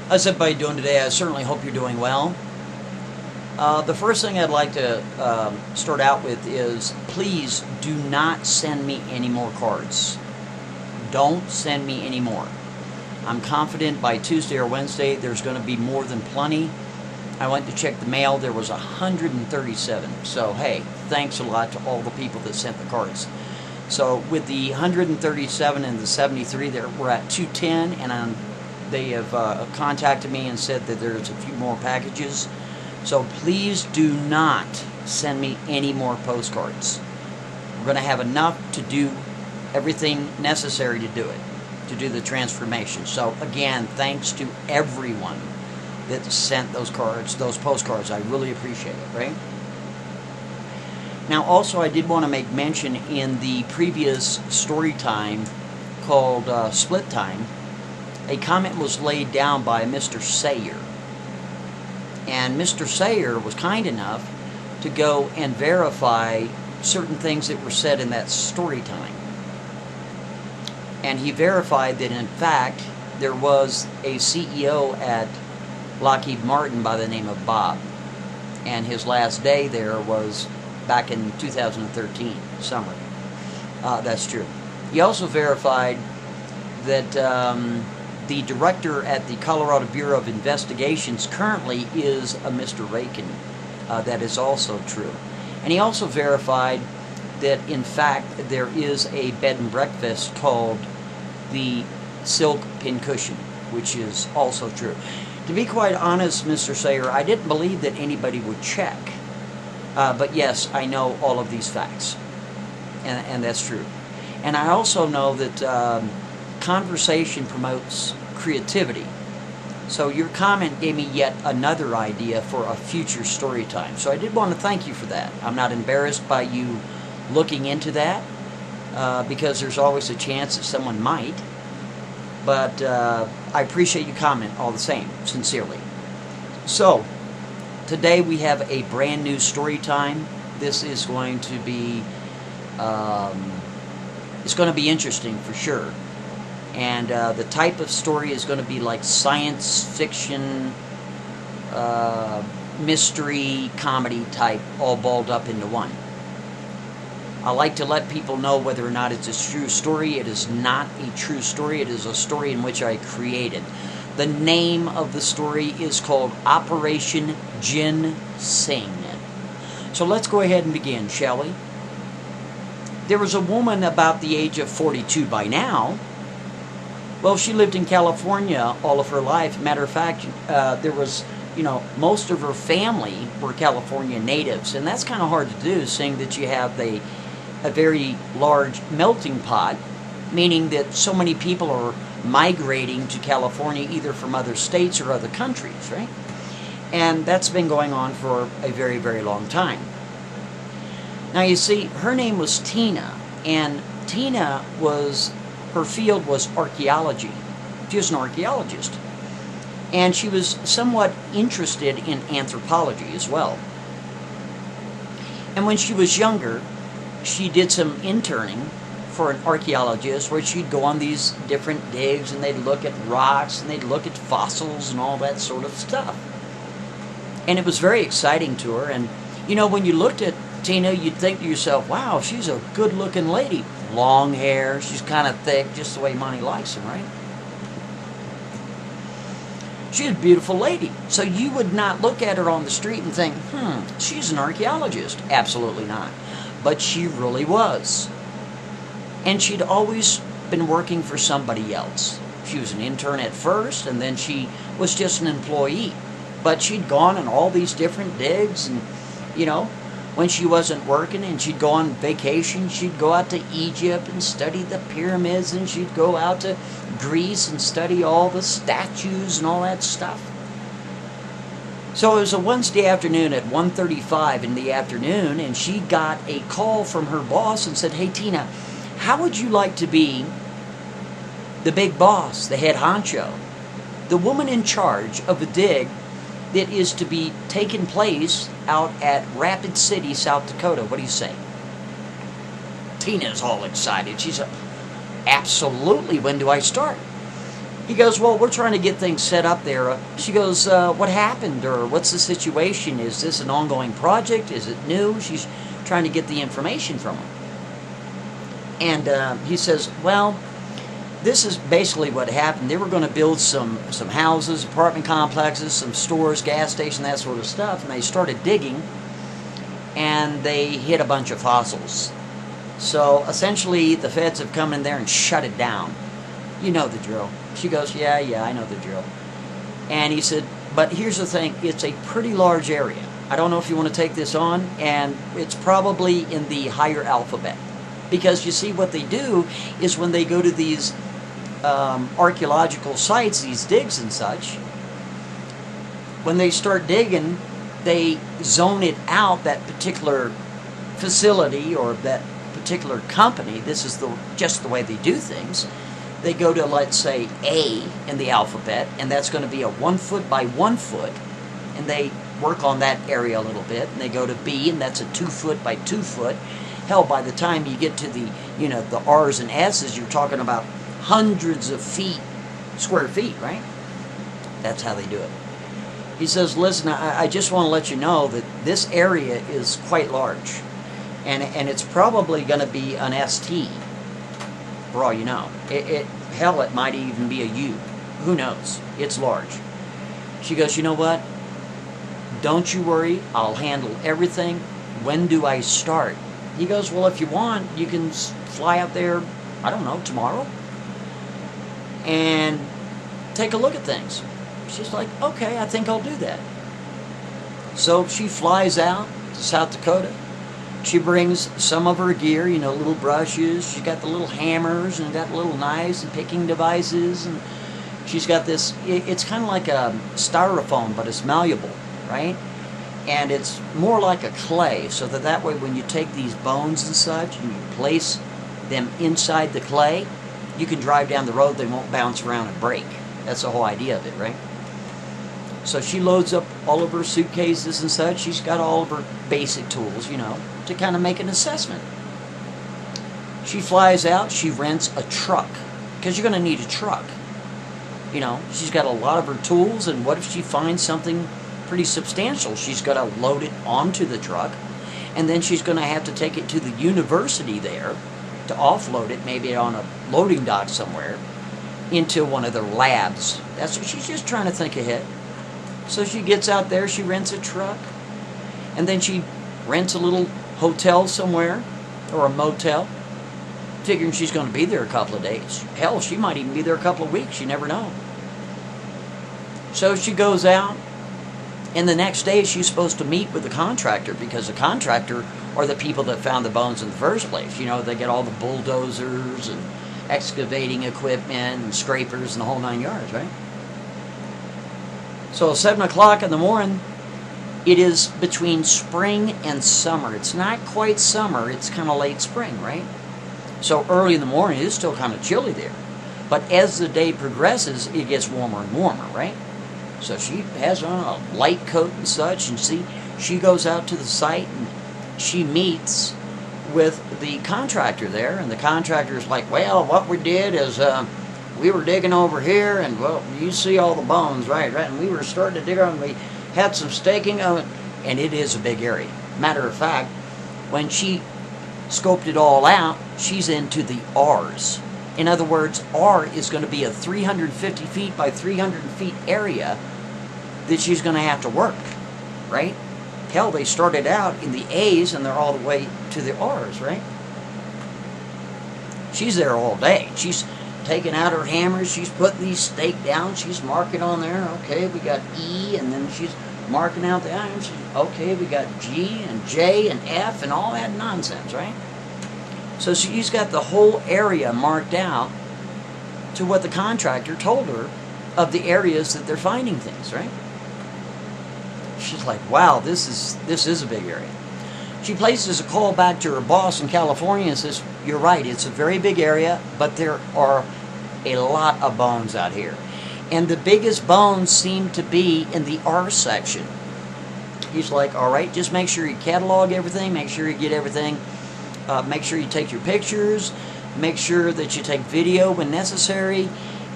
How's everybody doing today? I certainly hope you're doing well. The first thing I'd like to start out with is please do not send me any more cards. Don't send me any more. I'm confident by Tuesday or Wednesday there's going to be more than plenty. I went to check the mail. There was 137. So, hey, thanks a lot to all the people that sent the cards. So, with the 137 and the 73, we're at 210, and they have contacted me and said that there's a few more packages. So please do not send me any more postcards. We're going to have enough to do everything necessary to do it, to do the transformation. So again, thanks to everyone that sent those cards, those postcards. I really appreciate it, right? Now also I did want to make mention in the previous story time called Split Time, a comment was laid down by Mr. Sayer. And Mr. Sayer was kind enough to go and verify certain things that were said in that story time. And he verified that in fact there was a CEO at Lockheed Martin by the name of Bob. And his last day there was back in 2013, summer. That's true. He also verified that the director at the Colorado Bureau of Investigations currently is a Mr. Rakin. That is also true. And he also verified that, in fact, there is a bed and breakfast called the Silk Pincushion, which is also true. To be quite honest, Mr. Sayer, I didn't believe that anybody would check. But yes, I know all of these facts. And that's true. And I also know that conversation promotes creativity. So your comment gave me yet another idea for a future story time. So I did want to thank you for that. I'm not embarrassed by you looking into that because there's always a chance that someone might. But I appreciate your comment all the same, sincerely. So today we have a brand new story time. This is going to be it's going to be interesting for sure. And the type of story is going to be like science fiction, mystery, comedy type, all balled up into one. I like to let people know whether or not it's a true story. It is not a true story. It is a story in which I created. The name of the story is called Operation Ginseng. So let's go ahead and begin, shall we? There was a woman about the age of 42 by now. Well, she lived in California all of her life. Matter of fact, there was, most of her family were California natives. And that's kind of hard to do, seeing that you have a very large melting pot, meaning that so many people are migrating to California either from other states or other countries, right? And that's been going on for a very, very long time. Now, you see, her name was Tina, and Tina her field was archaeology. She was an archaeologist. And she was somewhat interested in anthropology as well. And when she was younger, she did some interning for an archaeologist where she'd go on these different digs and they'd look at rocks and they'd look at fossils and all that sort of stuff. And it was very exciting to her. And, when you looked at Tina, you'd think to yourself, wow, she's a good-looking lady. Long hair, she's kind of thick, just the way Monty likes him, right? She's a beautiful lady. So you would not look at her on the street and think, she's an archaeologist. Absolutely not. But she really was. And she'd always been working for somebody else. She was an intern at first, and then she was just an employee. But she'd gone on all these different digs, and, when she wasn't working and she'd go on vacation, she'd go out to Egypt and study the pyramids, and she'd go out to Greece and study all the statues and all that stuff. So it was a Wednesday afternoon at 1:35 in the afternoon, and she got a call from her boss and said, hey, Tina, how would you like to be the big boss, the head honcho, the woman in charge of a dig that is to be taking place out at Rapid City, South Dakota? What do you say? Tina's all excited. She said, absolutely, when do I start? He goes, well, we're trying to get things set up there. She goes, what happened, or what's the situation? Is this an ongoing project? Is it new? She's trying to get the information from him. And he says, well, this is basically what happened. They were going to build some houses, apartment complexes, some stores, gas station, that sort of stuff, and they started digging, and they hit a bunch of fossils. So essentially, the feds have come in there and shut it down. You know the drill. She goes, yeah, I know the drill. And he said, but here's the thing, it's a pretty large area. I don't know if you want to take this on, and it's probably in the higher alphabet. Because you see, what they do is when they go to these archaeological sites, these digs and such, when they start digging, they zone it out, that particular facility or that particular company. This is just the way they do things. They go to, let's say, A in the alphabet, and that's going to be a 1 foot by 1 foot, and they work on that area a little bit. And they go to B, and that's a 2 foot by 2 foot. Hell, by the time you get to the, the R's and S's, you're talking about hundreds of square feet, right? That's how they do it. He says, listen, I just want to let you know that this area is quite large, and it's probably going to be an ST, for all you know. Hell, it might even be a U. Who knows? It's large. She goes, you know what? Don't you worry. I'll handle everything. When do I start? He goes, well, if you want, you can fly out there, I don't know, tomorrow, and take a look at things. She's like, okay, I think I'll do that. So she flies out to South Dakota. She brings some of her gear, little brushes. She's got the little hammers and got little knives and picking devices. And she's got this, it's kind of like a styrofoam, but it's malleable, right? And it's more like a clay, so that way when you take these bones and such and you place them inside the clay, you can drive down the road, they won't bounce around and break. That's the whole idea of it, right? So she loads up all of her suitcases and such. She's got all of her basic tools, to kind of make an assessment. She flies out, she rents a truck, because you're going to need a truck. She's got a lot of her tools, and what if she finds something pretty substantial? She's got to load it onto the truck, and then she's going to have to take it to the university there to offload it, maybe on a loading dock somewhere, into one of their labs. That's what she's just trying to think ahead. So she gets out there, she rents a truck, and then she rents a little hotel somewhere, or a motel, figuring she's going to be there a couple of days. Hell, she might even be there a couple of weeks, you never know. So she goes out, and the next day she's supposed to meet with the contractor, because the contractor are the people that found the bones in the first place. They get all the bulldozers and excavating equipment and scrapers and the whole 9 yards, right? So 7 o'clock in the morning, it is between spring and summer. It's not quite summer, it's kind of late spring, right? So early in the morning, it's still kind of chilly there. But as the day progresses, it gets warmer and warmer, right? So she has on a light coat and such, and she goes out to the site, and she meets with the contractor there, and the contractor's like, well, what we did is we were digging over here, and well, you see all the bones, right, and we were starting to dig on, we had some staking of it, and it is a big area. Matter of fact, when she scoped it all out, she's into the R's. In other words, R is going to be a 350 feet by 300 feet area that she's going to have to work, right? Hell, they started out in the A's and they're all the way to the R's, right? She's there all day. She's taking out her hammers. She's putting these stake down. She's marking on there. Okay, we got E, and then she's marking out the items. Okay, we got G and J and F and all that nonsense, right? So she's got the whole area marked out to what the contractor told her of the areas that they're finding things, right? She's like, wow, this is a big area. She places a call back to her boss in California and says, you're right, it's a very big area, but there are a lot of bones out here. And the biggest bones seem to be in the R section. He's like, all right, just make sure you catalog everything, make sure you get everything, make sure you take your pictures, make sure that you take video when necessary,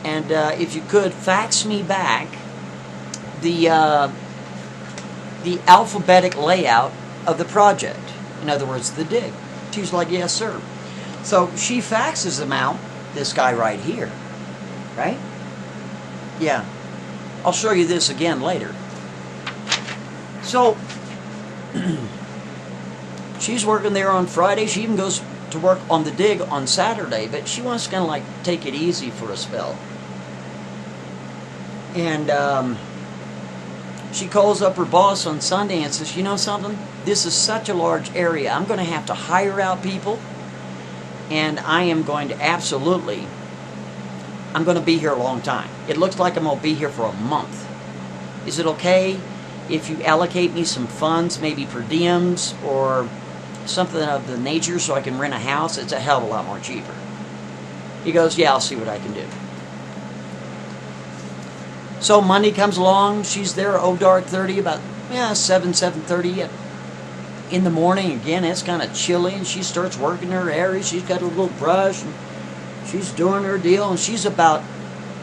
And if you could, fax me back the alphabetic layout of the project. In other words, the dig. She's like, yes, sir. So she faxes them out, this guy right here. Right? Yeah. I'll show you this again later. So, she's working there on Friday. She even goes to work on the dig on Saturday, but she wants to kind of like take it easy for a spell. And she calls up her boss on Sunday and says, you know something? This is such a large area. I'm going to have to hire out people, and I am going to absolutely, I'm going to be here a long time. It looks like I'm going to be here for a month. Is it okay if you allocate me some funds, maybe per diems or something of the nature, so I can rent a house? It's a hell of a lot more cheaper. He goes, yeah, I'll see what I can do. So Monday comes along. She's there, dark 30, about 7:30 in the morning. Again, it's kind of chilly, and she starts working her area. She's got a little brush, and she's doing her deal, and she's about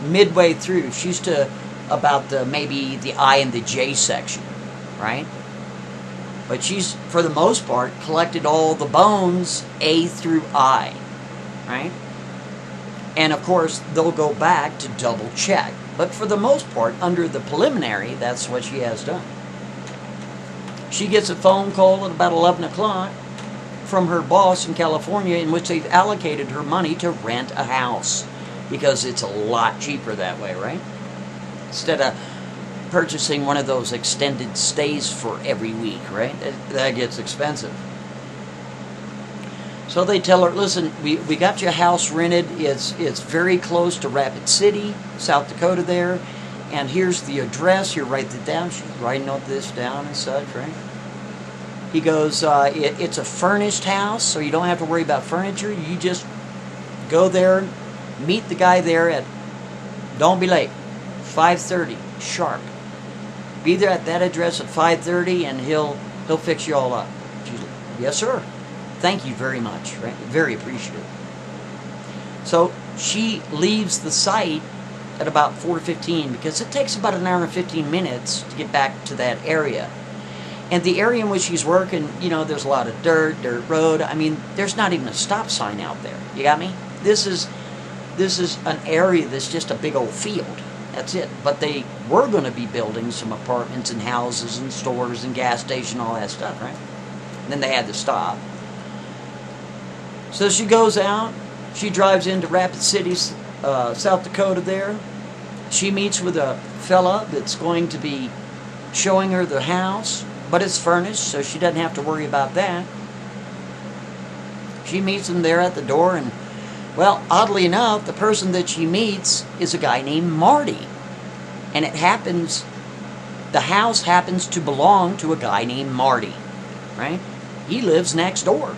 midway through. She's to about maybe the I and the J section, right? But she's, for the most part, collected all the bones A through I, right? And of course, they'll go back to double check. But for the most part, under the preliminary, that's what she has done. She gets a phone call at about 11 o'clock from her boss in California, in which they've allocated her money to rent a house, because it's a lot cheaper that way, right? Instead of purchasing one of those extended stays for every week, right? That gets expensive. So they tell her, listen, we got your house rented. It's very close to Rapid City, South Dakota there. And here's the address. You write it down. She's writing all this down and such, right? He goes, it's a furnished house, so you don't have to worry about furniture. You just go there, meet the guy there at, don't be late, 5:30 sharp. Be there at that address at 5:30, and he'll fix you all up. She's like, yes, sir. Thank you very much. Right? Very appreciative. So she leaves the site at about 4:15, because it takes about an hour and 15 minutes to get back to that area. And the area in which she's working, there's a lot of dirt road. I mean, there's not even a stop sign out there. You got me? This is an area that's just a big old field. That's it. But they were going to be building some apartments and houses and stores and gas station, all that stuff, right? And then they had to stop. So she goes out. She drives into Rapid City, South Dakota there. She meets with a fella that's going to be showing her the house, but it's furnished, so she doesn't have to worry about that. She meets him there at the door, and, well, oddly enough, the person that she meets is a guy named Marty. And the house happens to belong to a guy named Marty, right? He lives next door.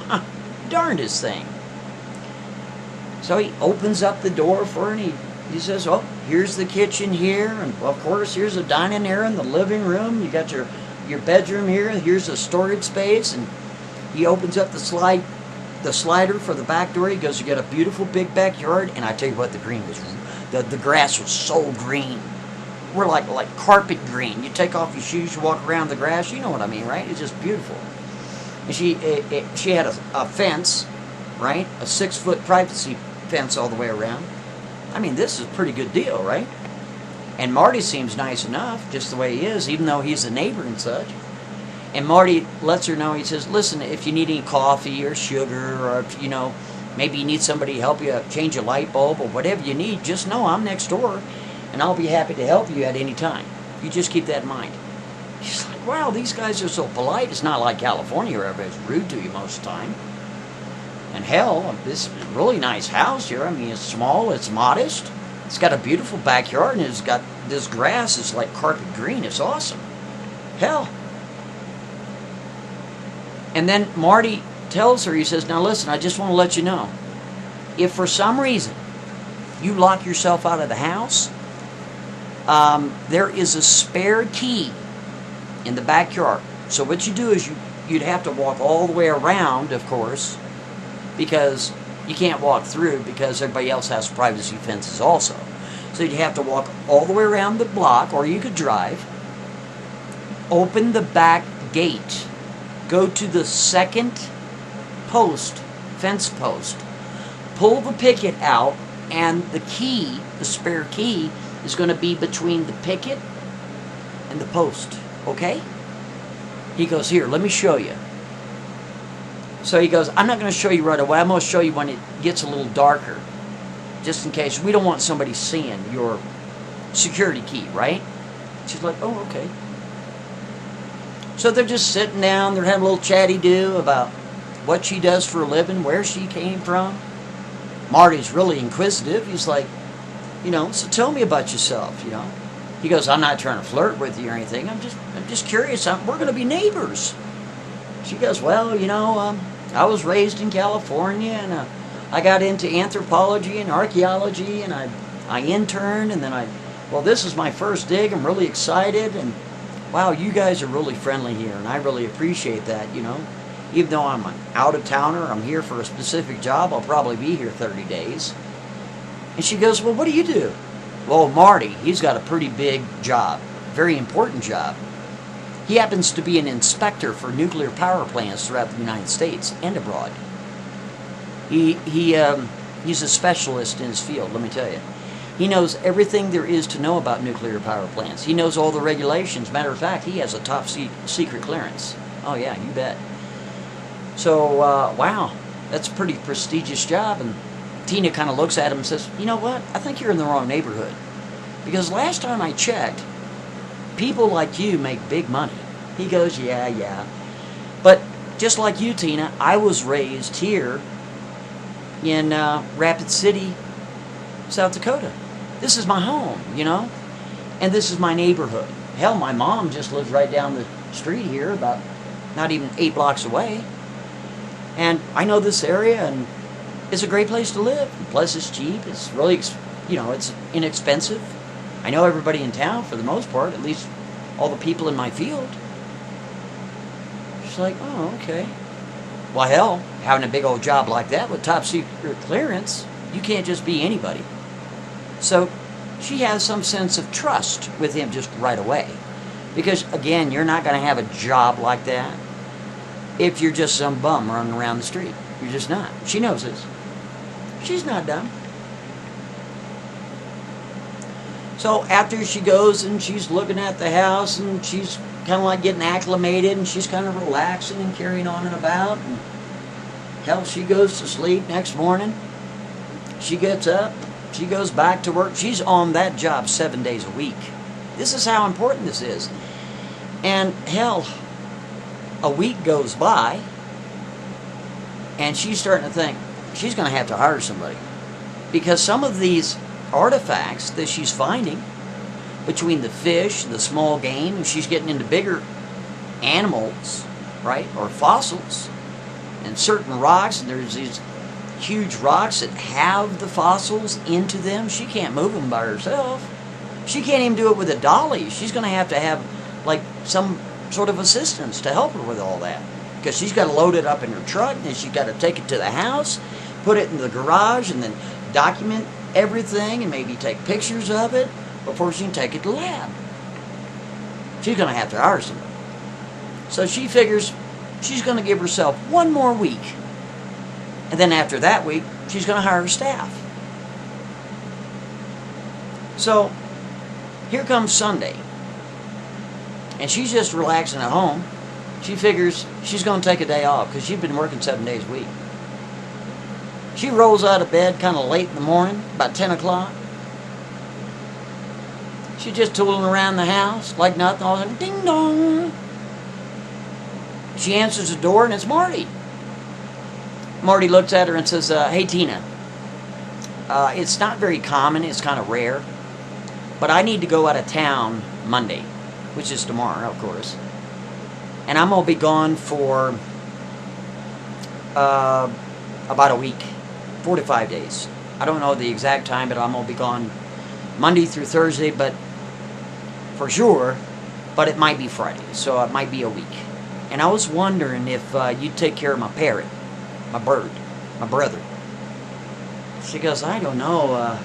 Huh, darndest thing. So he opens up the door for her, and he says, oh, here's the kitchen here, and of course here's a dining area and the living room. You got your bedroom here. Here's a storage space, and he opens up the slider for the back door. He goes, you got a beautiful big backyard, and I tell you what, the green was, the grass was so green. We're like carpet green. You take off your shoes, you walk around the grass. You know what I mean, right? It's just beautiful. And she had a fence, right? A 6-foot privacy fence all the way around. I mean, this is a pretty good deal, right? And Marty seems nice enough, just the way he is, even though he's a neighbor and such. And Marty lets her know, he says, listen, if you need any coffee or sugar, or if, maybe you need somebody to help you change a light bulb or whatever you need, just know I'm next door, and I'll be happy to help you at any time. You just keep that in mind. She's like, wow, these guys are so polite. It's not like California where everybody's rude to you most of the time. And hell, this is a really nice house here. I mean, it's small, it's modest. It's got a beautiful backyard, and it's got this grass. It's like carpet green. It's awesome. Hell. And then Marty tells her, he says, now listen, I just want to let you know, if for some reason you lock yourself out of the house, there is a spare key in the backyard. So what you do is you'd have to walk all the way around, of course, because You can't walk through because everybody else has privacy fences also. So you'd have to walk all the way around the block, or you could drive, open the back gate, go to the second post, fence post, pull the picket out, and the key, the spare key, is going to be between the picket and the post. Okay? He goes, here, let me show you. So he goes, I'm not going to show you right away. I'm going to show you when it gets a little darker. Just in case. We don't want somebody seeing your security key, right? She's like, oh, okay. So they're just sitting down. They're having a little chatty-do about what she does for a living, where she came from. Marty's really inquisitive. He's like, so tell me about yourself, He goes, I'm not trying to flirt with you or anything. I'm just curious. We're going to be neighbors. She goes, well, I was raised in California, and I got into anthropology and archaeology, and I interned, and then this is my first dig. I'm really excited, and wow, you guys are really friendly here, and I really appreciate that, Even though I'm an out-of-towner, I'm here for a specific job, I'll probably be here 30 days. And she goes, well, what do you do? Well, Marty, he's got a pretty big job, very important job. He happens to be an inspector for nuclear power plants throughout the United States and abroad. He's a specialist in his field, let me tell you. He knows everything there is to know about nuclear power plants. He knows all the regulations. Matter of fact, he has a top secret clearance. Oh yeah, you bet. So, wow, that's a pretty prestigious job. And Tina kind of looks at him and says, you know what? I think you're in the wrong neighborhood. Because last time I checked, people like you make big money. He goes, yeah. But just like you, Tina, I was raised here in Rapid City, South Dakota. This is my home, and this is my neighborhood. Hell, my mom just lives right down the street here, about not even 8 blocks away. And I know this area, and it's a great place to live. And plus, it's cheap. It's really, it's inexpensive. I know everybody in town for the most part, at least all the people in my field. She's like, oh, okay. Well, hell, having a big old job like that with top secret clearance, you can't just be anybody. So she has some sense of trust with him just right away. Because, again, you're not going to have a job like that if you're just some bum running around the street. You're just not. She knows this. She's not dumb. So after she goes and she's looking at the house and she's kind of like getting acclimated and she's kind of relaxing and carrying on and about, and hell, she goes to sleep. Next morning, she gets up, she goes back to work. She's on that job 7 days a week. This is how important this is. And hell, a week goes by and she's starting to think she's going to have to hire somebody, because some of these artifacts that she's finding, between the fish, the small game, and she's getting into bigger animals, right, or fossils, and certain rocks, and there's these huge rocks that have the fossils into them. She can't move them by herself. She can't even do it with a dolly. She's going to have like some sort of assistance to help her with all that, because she's got to load it up in her truck, and then she's got to take it to the house, put it in the garage, and then document everything and maybe take pictures of it before she can take it to the lab. She's going to have to hire somebody. So she figures she's going to give herself 1 more week, and then after that week she's going to hire her staff. So here comes Sunday, and she's just relaxing at home. She figures she's going to take a day off because she's been working 7 days a week. She rolls out of bed kind of late in the morning, about 10 o'clock. She's just tooling around the house like nothing. All of a sudden, ding dong. She answers the door, and it's Marty. Marty looks at her and says, hey, Tina, it's not very common. It's kind of rare. But I need to go out of town Monday, which is tomorrow, of course. And I'm going to be gone for about a week, 4 to 5 days. I don't know the exact time, but I'm going to be gone Monday through Thursday, but for sure, but it might be Friday, so it might be a week. And I was wondering if you'd take care of my parrot, my bird, my brother. She goes, I don't know.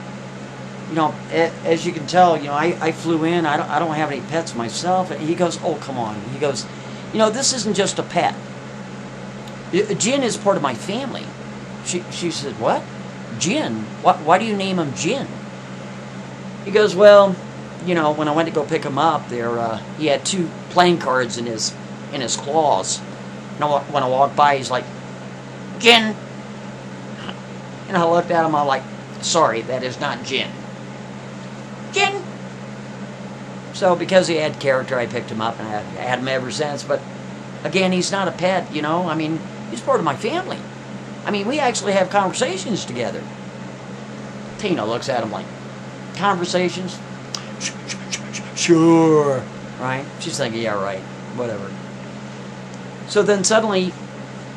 As you can tell, I flew in. I don't have any pets myself. And he goes, oh, come on. He goes, this isn't just a pet. Jin is part of my family. She said, what? Jin? Why do you name him Jin? He goes, well, when I went to go pick him up, he had 2 playing cards in his claws. When I walked by, he's like, Jin. And I looked at him, I'm like, sorry, that is not Jin. Jin. So because he had character, I picked him up, and I had him ever since. But again, he's not a pet, I mean, he's part of my family. I mean, we actually have conversations together. Tina looks at him like, conversations? Sure. Right? She's thinking, yeah, right. Whatever. So then suddenly,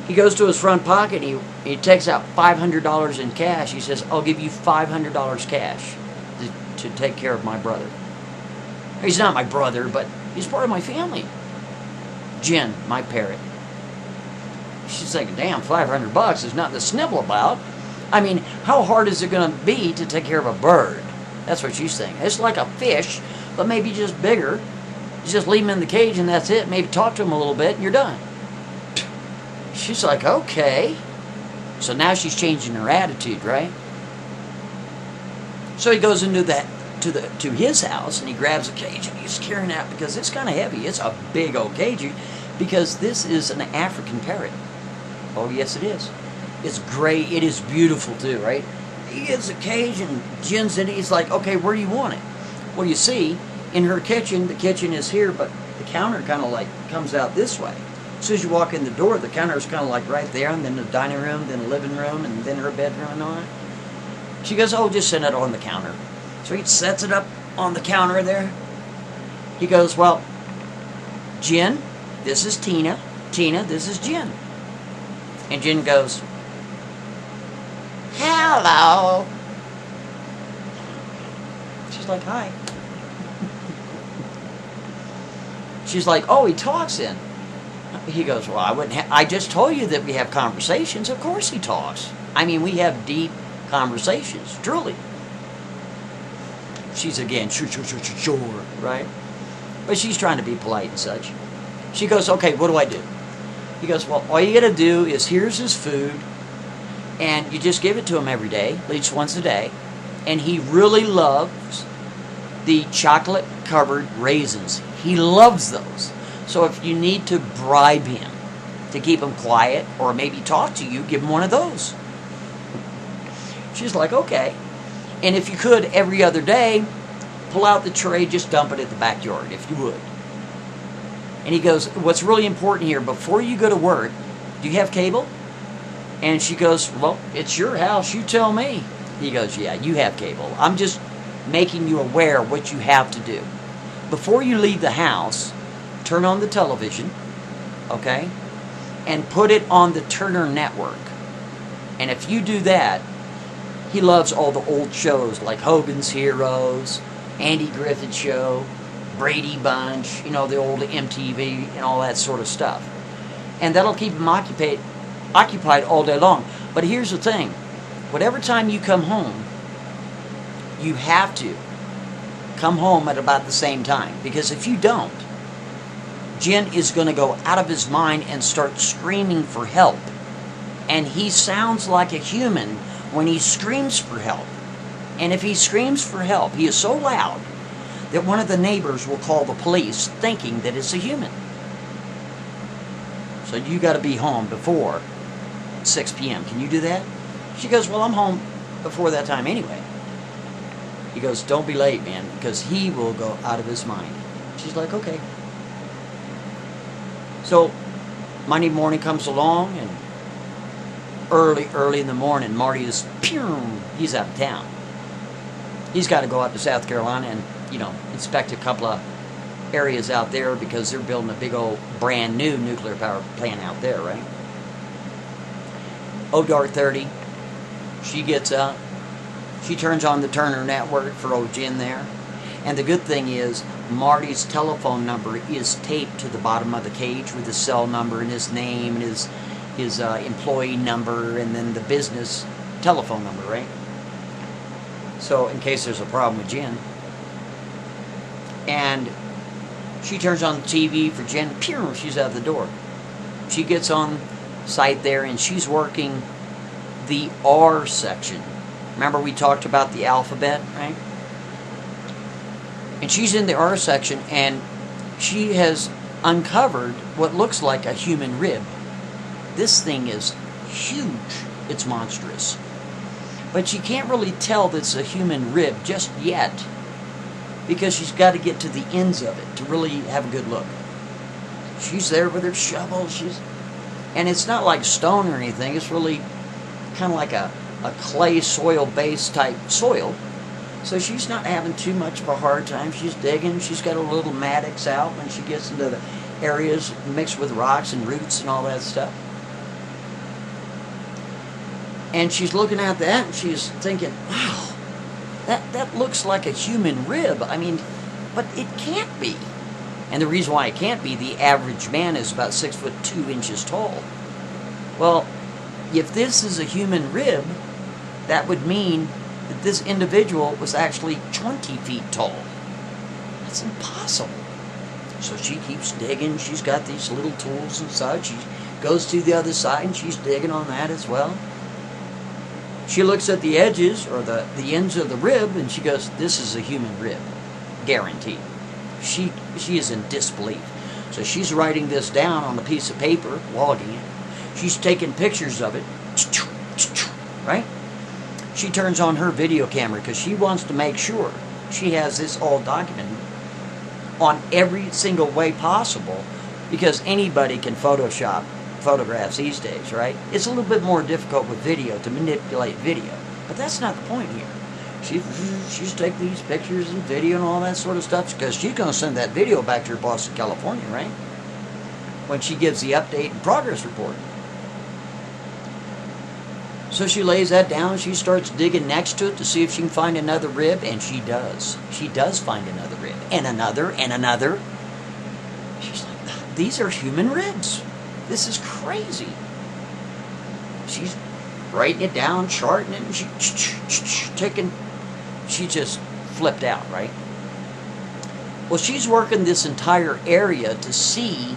he goes to his front pocket, he takes out $500 in cash. He says, I'll give you $500 cash to take care of my brother. He's not my brother, but he's part of my family. Jin, my parrot. She's thinking, damn, $500 is nothing to snibble about. I mean, how hard is it going to be to take care of a bird? That's what she's thinking. It's like a fish, but maybe just bigger. You just leave him in the cage and that's it. Maybe talk to him a little bit and you're done. She's like, okay. So now she's changing her attitude, right? So he goes into to his house and he grabs a cage and he's carrying it out because it's kind of heavy. It's a big old cage because this is an African parrot. Oh, yes, it is. It's gray. It is beautiful, too, right? He gets a cage, and Jin's in it. He's like, okay, where do you want it? Well, you see, in her kitchen, the kitchen is here, but the counter kind of like comes out this way. As soon as you walk in the door, the counter is kind of like right there, and then the dining room, then the living room, and then her bedroom and all that. She goes, oh, just set it on the counter. So he sets it up on the counter there. He goes, well, Jin, this is Tina. Tina, this is Jin. And Jin goes, hello. She's like, hi. She's like, oh, he talks then. He goes, well, I just told you that we have conversations. Of course he talks. I mean, we have deep conversations, truly. She's again, sure, right? But she's trying to be polite and such. She goes, okay, what do I do? He goes, well, all you got to do is here's his food, and you just give it to him every day, at least once a day. And he really loves the chocolate-covered raisins. He loves those. So if you need to bribe him to keep him quiet or maybe talk to you, give him one of those. She's like, okay. And if you could, every other day, pull out the tray, just dump it at the backyard, if you would. And he goes, what's really important here, before you go to work, do you have cable? And she goes, well, it's your house, you tell me. He goes, yeah, you have cable. I'm just making you aware of what you have to do. Before you leave the house, turn on the television, okay? And put it on the Turner Network. And if you do that, he loves all the old shows like Hogan's Heroes, Andy Griffith Show, Brady Bunch, the old MTV and all that sort of stuff. And that'll keep him occupied all day long. But here's the thing. Whatever time you come home, you have to come home at about the same time. Because if you don't, Jin is going to go out of his mind and start screaming for help. And he sounds like a human when he screams for help. And if he screams for help, he is so loud that one of the neighbors will call the police thinking that it's a human. So you got to be home before 6 p.m. Can you do that? She goes, well, I'm home before that time anyway. He goes, don't be late, man, because he will go out of his mind. She's like, okay. So Monday morning comes along, and early in the morning, Marty is, he's out of town. He's got to go out to South Carolina and, inspect a couple of areas out there because they're building a big old brand new nuclear power plant out there, right? dark 30, she gets up. She turns on the Turner Network for old Jin there. And the good thing is, Marty's telephone number is taped to the bottom of the cage with his cell number and his name and his employee number and then the business telephone number, right? So in case there's a problem with Jen. And she turns on the TV for Jen. Pew, she's out the door. She gets on site there and she's working the R section. Remember we talked about the alphabet, right? And she's in the R section and she has uncovered what looks like a human rib. This thing is huge. It's monstrous. But she can't really tell that it's a human rib just yet because she's got to get to the ends of it to really have a good look. She's there with her shovel. And it's not like stone or anything. It's really kind of like a clay soil-based type soil. So she's not having too much of a hard time. She's digging. She's got a little Maddox out when she gets into the areas mixed with rocks and roots and all that stuff. And she's looking at that and she's thinking, wow, that looks like a human rib. I mean, but it can't be. And the reason why it can't be, the average man is about 6'2" tall. Well, if this is a human rib, that would mean that this individual was actually 20 feet tall. That's impossible. So she keeps digging. She's got these little tools and such. She goes to the other side and she's digging on that as well. She looks at the edges or the ends of the rib and she goes, this is a human rib. Guaranteed. She is in disbelief. So she's writing this down on a piece of paper, logging it. She's taking pictures of it. Right? She turns on her video camera because she wants to make sure she has this all documented on every single way possible, because anybody can Photoshop photographs these days, right? It's a little bit more difficult with video to manipulate video, but that's not the point here. She's taking these pictures and video and all that sort of stuff because she's going to send that video back to her boss in California, right? When she gives the update and progress report. So she lays that down. She starts digging next to it to see if she can find another rib, and she does. She does find another rib, and another, and another. She's like, these are human ribs. This is crazy. She's writing it down, charting it, and she just flipped out, right? Well, she's working this entire area to see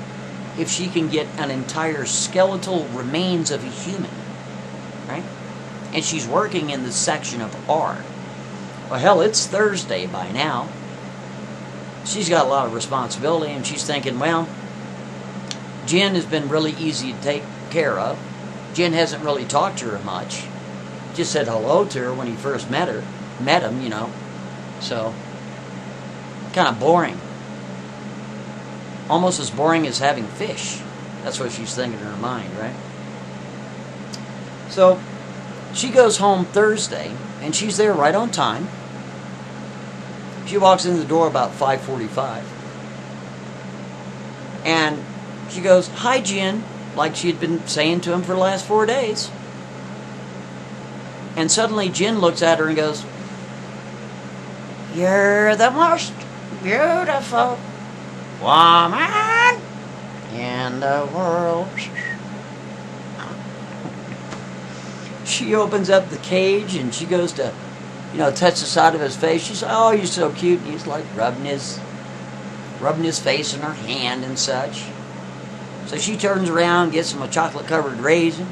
if she can get an entire skeletal remains of a human, right? And she's working in the section of R. Well, hell, it's Thursday by now. She's got a lot of responsibility, and she's thinking, well, Jen has been really easy to take care of. Jen hasn't really talked to her much. Just said hello to her when he first met him, you know. So, kind of boring. Almost as boring as having fish. That's what she's thinking in her mind, right? So, she goes home Thursday, and she's there right on time. She walks in the door about 5:45. And she goes, hi, Jen, like she had been saying to him for the last 4 days. And suddenly Jen looks at her and goes, you're the most beautiful woman in the world. She opens up the cage and she goes to, touch the side of his face. She's like, oh, you're so cute. And he's like rubbing his face in her hand and such. So she turns around, gets him a chocolate-covered raisin,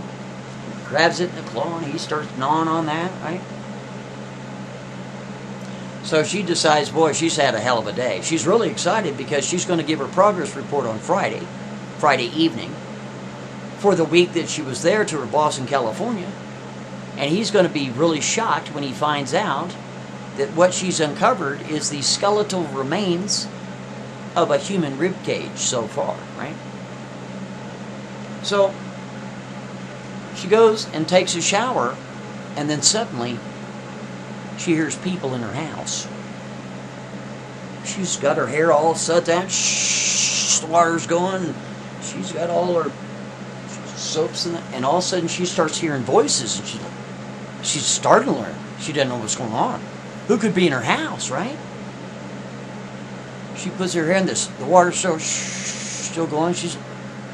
grabs it in the claw, and he starts gnawing on that, right? So she decides, boy, she's had a hell of a day. She's really excited because she's going to give her progress report on Friday evening, for the week that she was there to her boss in California. And he's going to be really shocked when he finds out that what she's uncovered is the skeletal remains of a human rib cage so far, right? So she goes and takes a shower, and then suddenly she hears people in her house. She's got her hair all set down, the water's going, and she's got all her soaps in it, and all of a sudden she starts hearing voices, and she's startled her. She doesn't know what's going on. Who could be in her house, right? She puts her hair in this, the water's still going.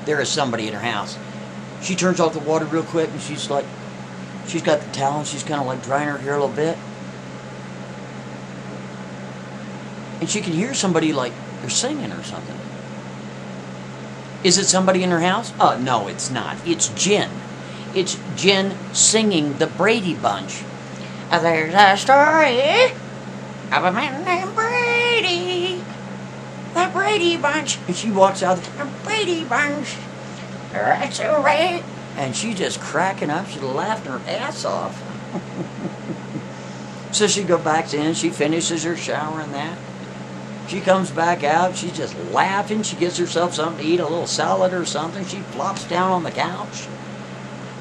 There is somebody in her house. She turns off the water real quick, and she's got the towel, and she's kind of like drying her hair a little bit. and she can hear somebody like they're singing or something. Is it somebody in her house? No, it's not. It's Jen. It's Jen singing the Brady Bunch. There's a story of a man named Brady. The Brady Bunch. And she walks out, the Brady Bunch. That's right. And she's just cracking up. She's laughing her ass off. So she goes back in. She finishes her shower and that. She comes back out. She's just laughing. She gets herself something to eat, a little salad or something. She flops down on the couch.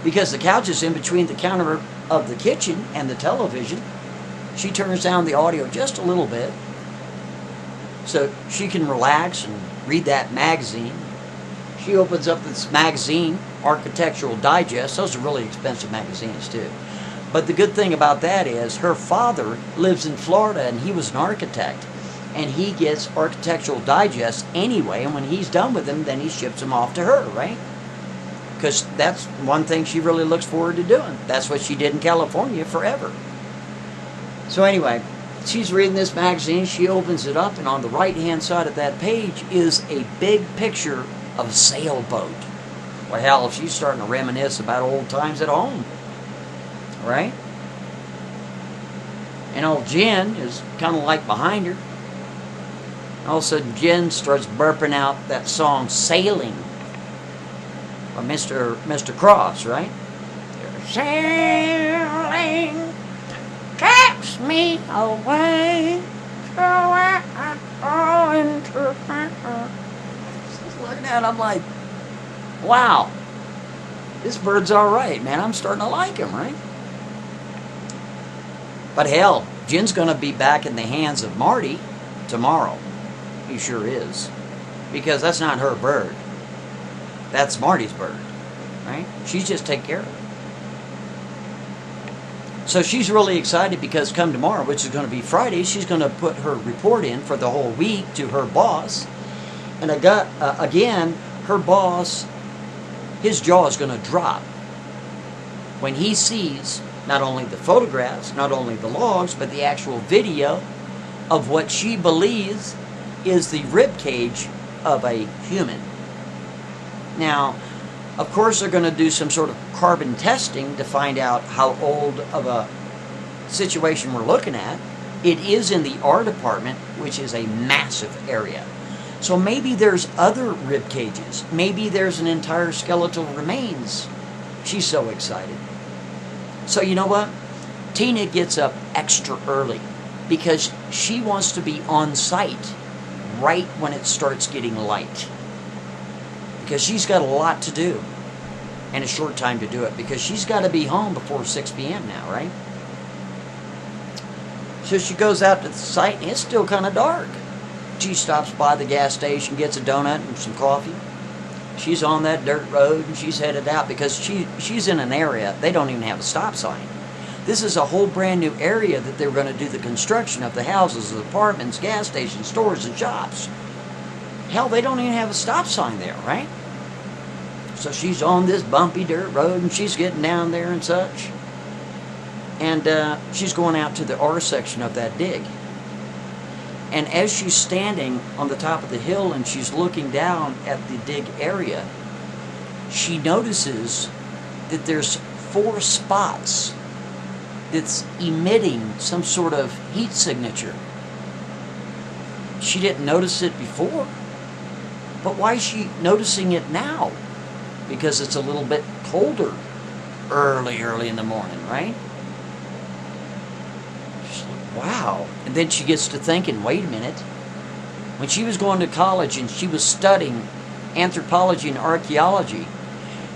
Because the couch is in between the counter of the kitchen and the television. She turns down the audio just a little bit so she can relax and read that magazine. She opens up this magazine, Architectural Digest. Those are really expensive magazines too. But the good thing about that is her father lives in Florida and he was an architect. And he gets Architectural Digest anyway, and when he's done with them, then he ships them off to her, right? Because that's one thing she really looks forward to doing. That's what she did in California forever. So anyway, she's reading this magazine. She opens it up, and on the right-hand side of that page is a big picture of a sailboat. Well, hell, she's starting to reminisce about old times at home, right? And old Jen is kind of like behind her. All of a sudden, Jen starts burping out that song, Sailing, by Mr. Cross, right? Sailing takes me away, so I fall into her. Just looking at it, I'm like, wow, this bird's all right, man. I'm starting to like him, right? But hell, Jen's going to be back in the hands of Marty tomorrow. He sure is. Because that's not her bird. That's Marty's bird. Right? She's just take care of it. So she's really excited because come tomorrow, which is going to be Friday, she's going to put her report in for the whole week to her boss. And again, her boss, his jaw is going to drop when he sees not only the photographs, not only the logs, but the actual video of what she believes is the rib cage of a human. Now, of course, they're going to do some sort of carbon testing to find out how old of a situation we're looking at. It is in the R department, which is a massive area. So maybe there's other rib cages. Maybe there's an entire skeletal remains. She's so excited. So you know what? Tina gets up extra early because she wants to be on site right when it starts getting light. Because she's got a lot to do and a short time to do it because she's got to be home before 6 p.m. now, right? So she goes out to the site and it's still kind of dark. She stops by the gas station, gets a donut and some coffee. She's on that dirt road and she's headed out because she's in an area, they don't even have a stop sign. This is a whole brand new area that they're going to do the construction of the houses, the apartments, gas stations, stores, and shops. Hell, they don't even have a stop sign there, right? So she's on this bumpy dirt road and she's getting down there and such. And she's going out to the R section of that dig. And as she's standing on the top of the hill and she's looking down at the dig area, she notices that there's 4 spots that's emitting some sort of heat signature. She didn't notice it before. But why is she noticing it now? Because it's a little bit colder early in the morning, right? She's like, wow. And then she gets to thinking, wait a minute. When she was going to college and she was studying anthropology and archaeology,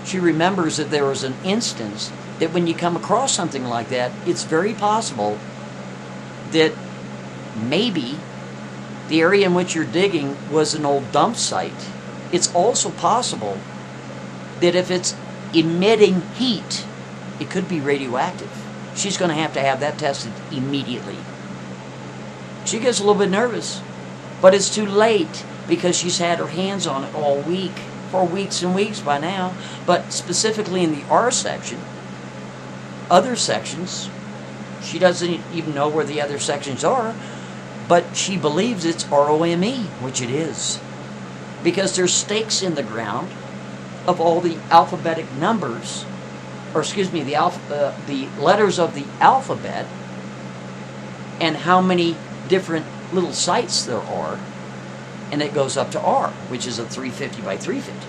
she remembers that there was an instance that when you come across something like that, it's very possible that maybe the area in which you're digging was an old dump site. It's also possible that if it's emitting heat, it could be radioactive. She's going to have that tested immediately. She gets a little bit nervous, but it's too late because she's had her hands on it all week, for weeks and weeks by now. But specifically in the R section, other sections, she doesn't even know where the other sections are, But she believes it's ROME, which it is. Because there's stakes in the ground of all the alphabetic numbers, or excuse me, the letters of the alphabet, and how many different little sites there are, and it goes up to R, which is a 350 by 350,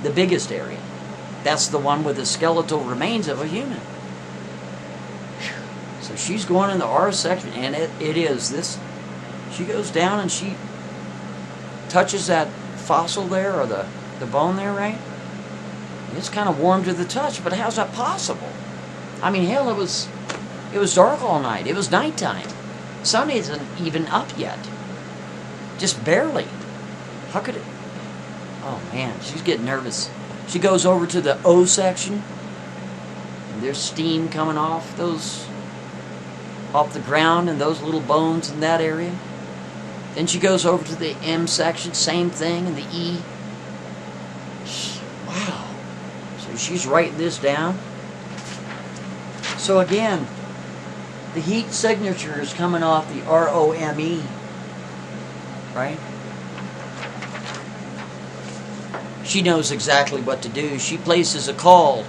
the biggest area. That's the one with the skeletal remains of a human. So she's going in the R section, and it is this. She goes down and she touches that fossil there, or the bone there, right? It's kind of warm to the touch, but how's that possible? I mean, hell, it was dark all night. It was nighttime. Sun isn't even up yet. Just barely. How could it? Oh man, she's getting nervous. She goes over to the O section, and there's steam coming off the ground and those little bones in that area. Then she goes over to the M section, same thing, and the E. Wow. So she's writing this down. So again, the heat signature is coming off the ROME, right? She knows exactly what to do. She places a call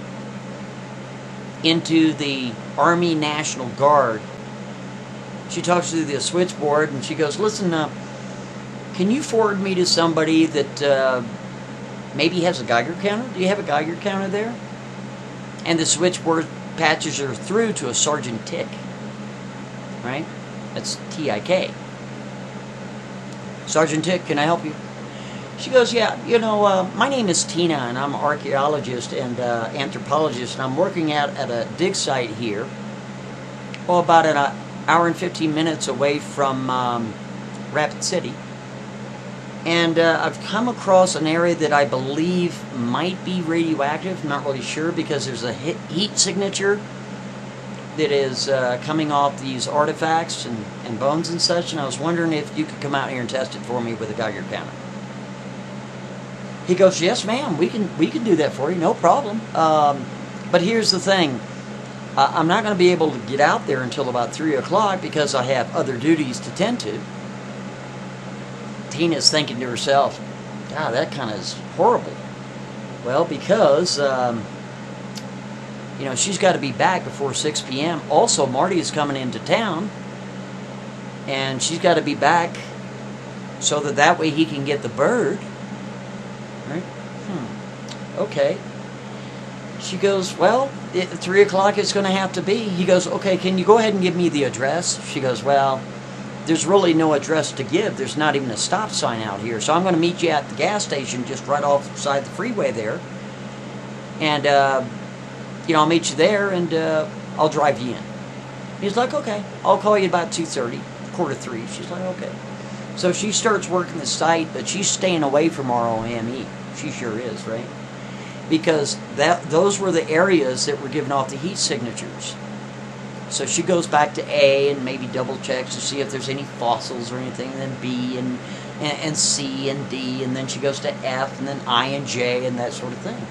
into the Army National Guard. She talks to the switchboard and she goes, listen, can you forward me to somebody that maybe has a Geiger counter? Do you have a Geiger counter there? And the switchboard patches her through to a Sergeant Tick. Right? That's T-I-K. Sergeant Tick, can I help you? She goes, yeah, my name is Tina, and I'm an archaeologist and anthropologist, and I'm working out at a dig site here, about an hour and 15 minutes away from Rapid City. And I've come across an area that I believe might be radioactive. I'm not really sure, because there's a heat signature that is coming off these artifacts and bones and such, and I was wondering if you could come out here and test it for me with a Geiger counter. He goes, yes ma'am, we can do that for you, no problem. But here's the thing, I'm not going to be able to get out there until about 3 o'clock because I have other duties to tend to. Tina's thinking to herself, God, that kind of is horrible. Well, because she's got to be back before 6 p.m. Also, Marty is coming into town, and she's got to be back so that way he can get the bird. Right? Okay. She goes, well, at 3 o'clock it's going to have to be. He goes, okay, can you go ahead and give me the address? She goes, well, there's really no address to give. There's not even a stop sign out here. So I'm going to meet you at the gas station just right offside the freeway there. And, I'll meet you there, and I'll drive you in. He's like, okay, I'll call you about 2:30, 2:45. She's like, okay. So she starts working the site, but she's staying away from ROME. She sure is, right? Because those were the areas that were giving off the heat signatures. So she goes back to A and maybe double checks to see if there's any fossils or anything, and then B and C and D, and then she goes to F and then I and J and that sort of thing.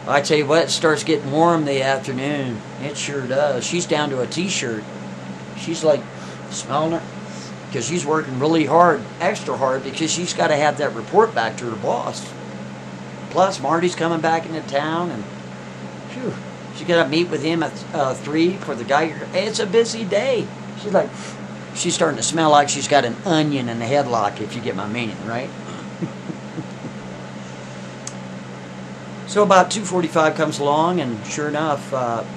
I tell you what, it starts getting warm in the afternoon. It sure does. She's down to a t-shirt. She's like smelling it, because she's working really hard, extra hard, because she's got to have that report back to her boss. Plus, Marty's coming back into town, and phew, she's got to meet with him at 3 for the Geiger. It's a busy day. She's starting to smell like she's got an onion in a headlock, if you get my meaning, right? So about 2:45 comes along, and sure enough,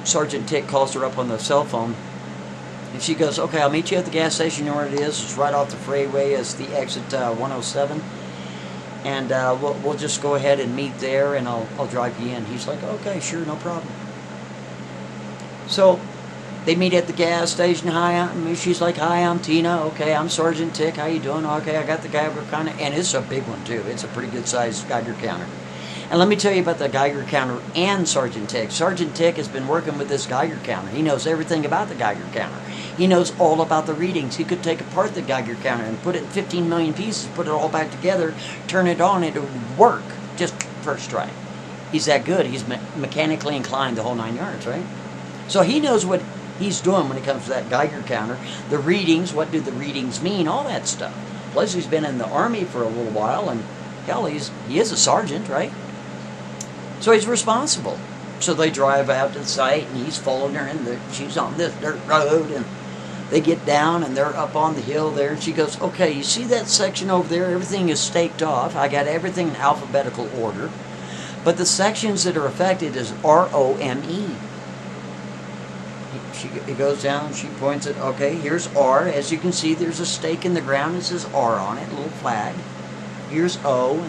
Sergeant Tick calls her up on the cell phone. And she goes, okay, I'll meet you at the gas station. You know where it is. It's right off the freeway. It's the exit 107. And we'll just go ahead and meet there, and I'll drive you in. He's like, okay, sure, no problem. So they meet at the gas station. She's like, hi, I'm Tina. Okay, I'm Sergeant Tick. How you doing? Okay, I got the Geiger counter. And it's a big one, too. It's a pretty good-sized Geiger counter. And let me tell you about the Geiger counter and Sergeant Tick. Sergeant Tick has been working with this Geiger counter. He knows everything about the Geiger counter. He knows all about the readings. He could take apart the Geiger counter and put it in 15 million pieces, put it all back together, turn it on, and it would work just first try. He's that good. He's mechanically inclined the whole 9 yards, right? So he knows what he's doing when it comes to that Geiger counter. The readings, what do the readings mean, all that stuff. Plus he's been in the Army for a little while, and hell, he is a sergeant, right? So he's responsible. So they drive out to the site, and he's following her, and she's on this dirt road, and they get down, and they're up on the hill there, and she goes, okay, you see that section over there? Everything is staked off. I got everything in alphabetical order. But the sections that are affected is R-O-M-E. It goes down, she points it, okay, here's R. As you can see, there's a stake in the ground. It says R on it, a little flag. Here's O.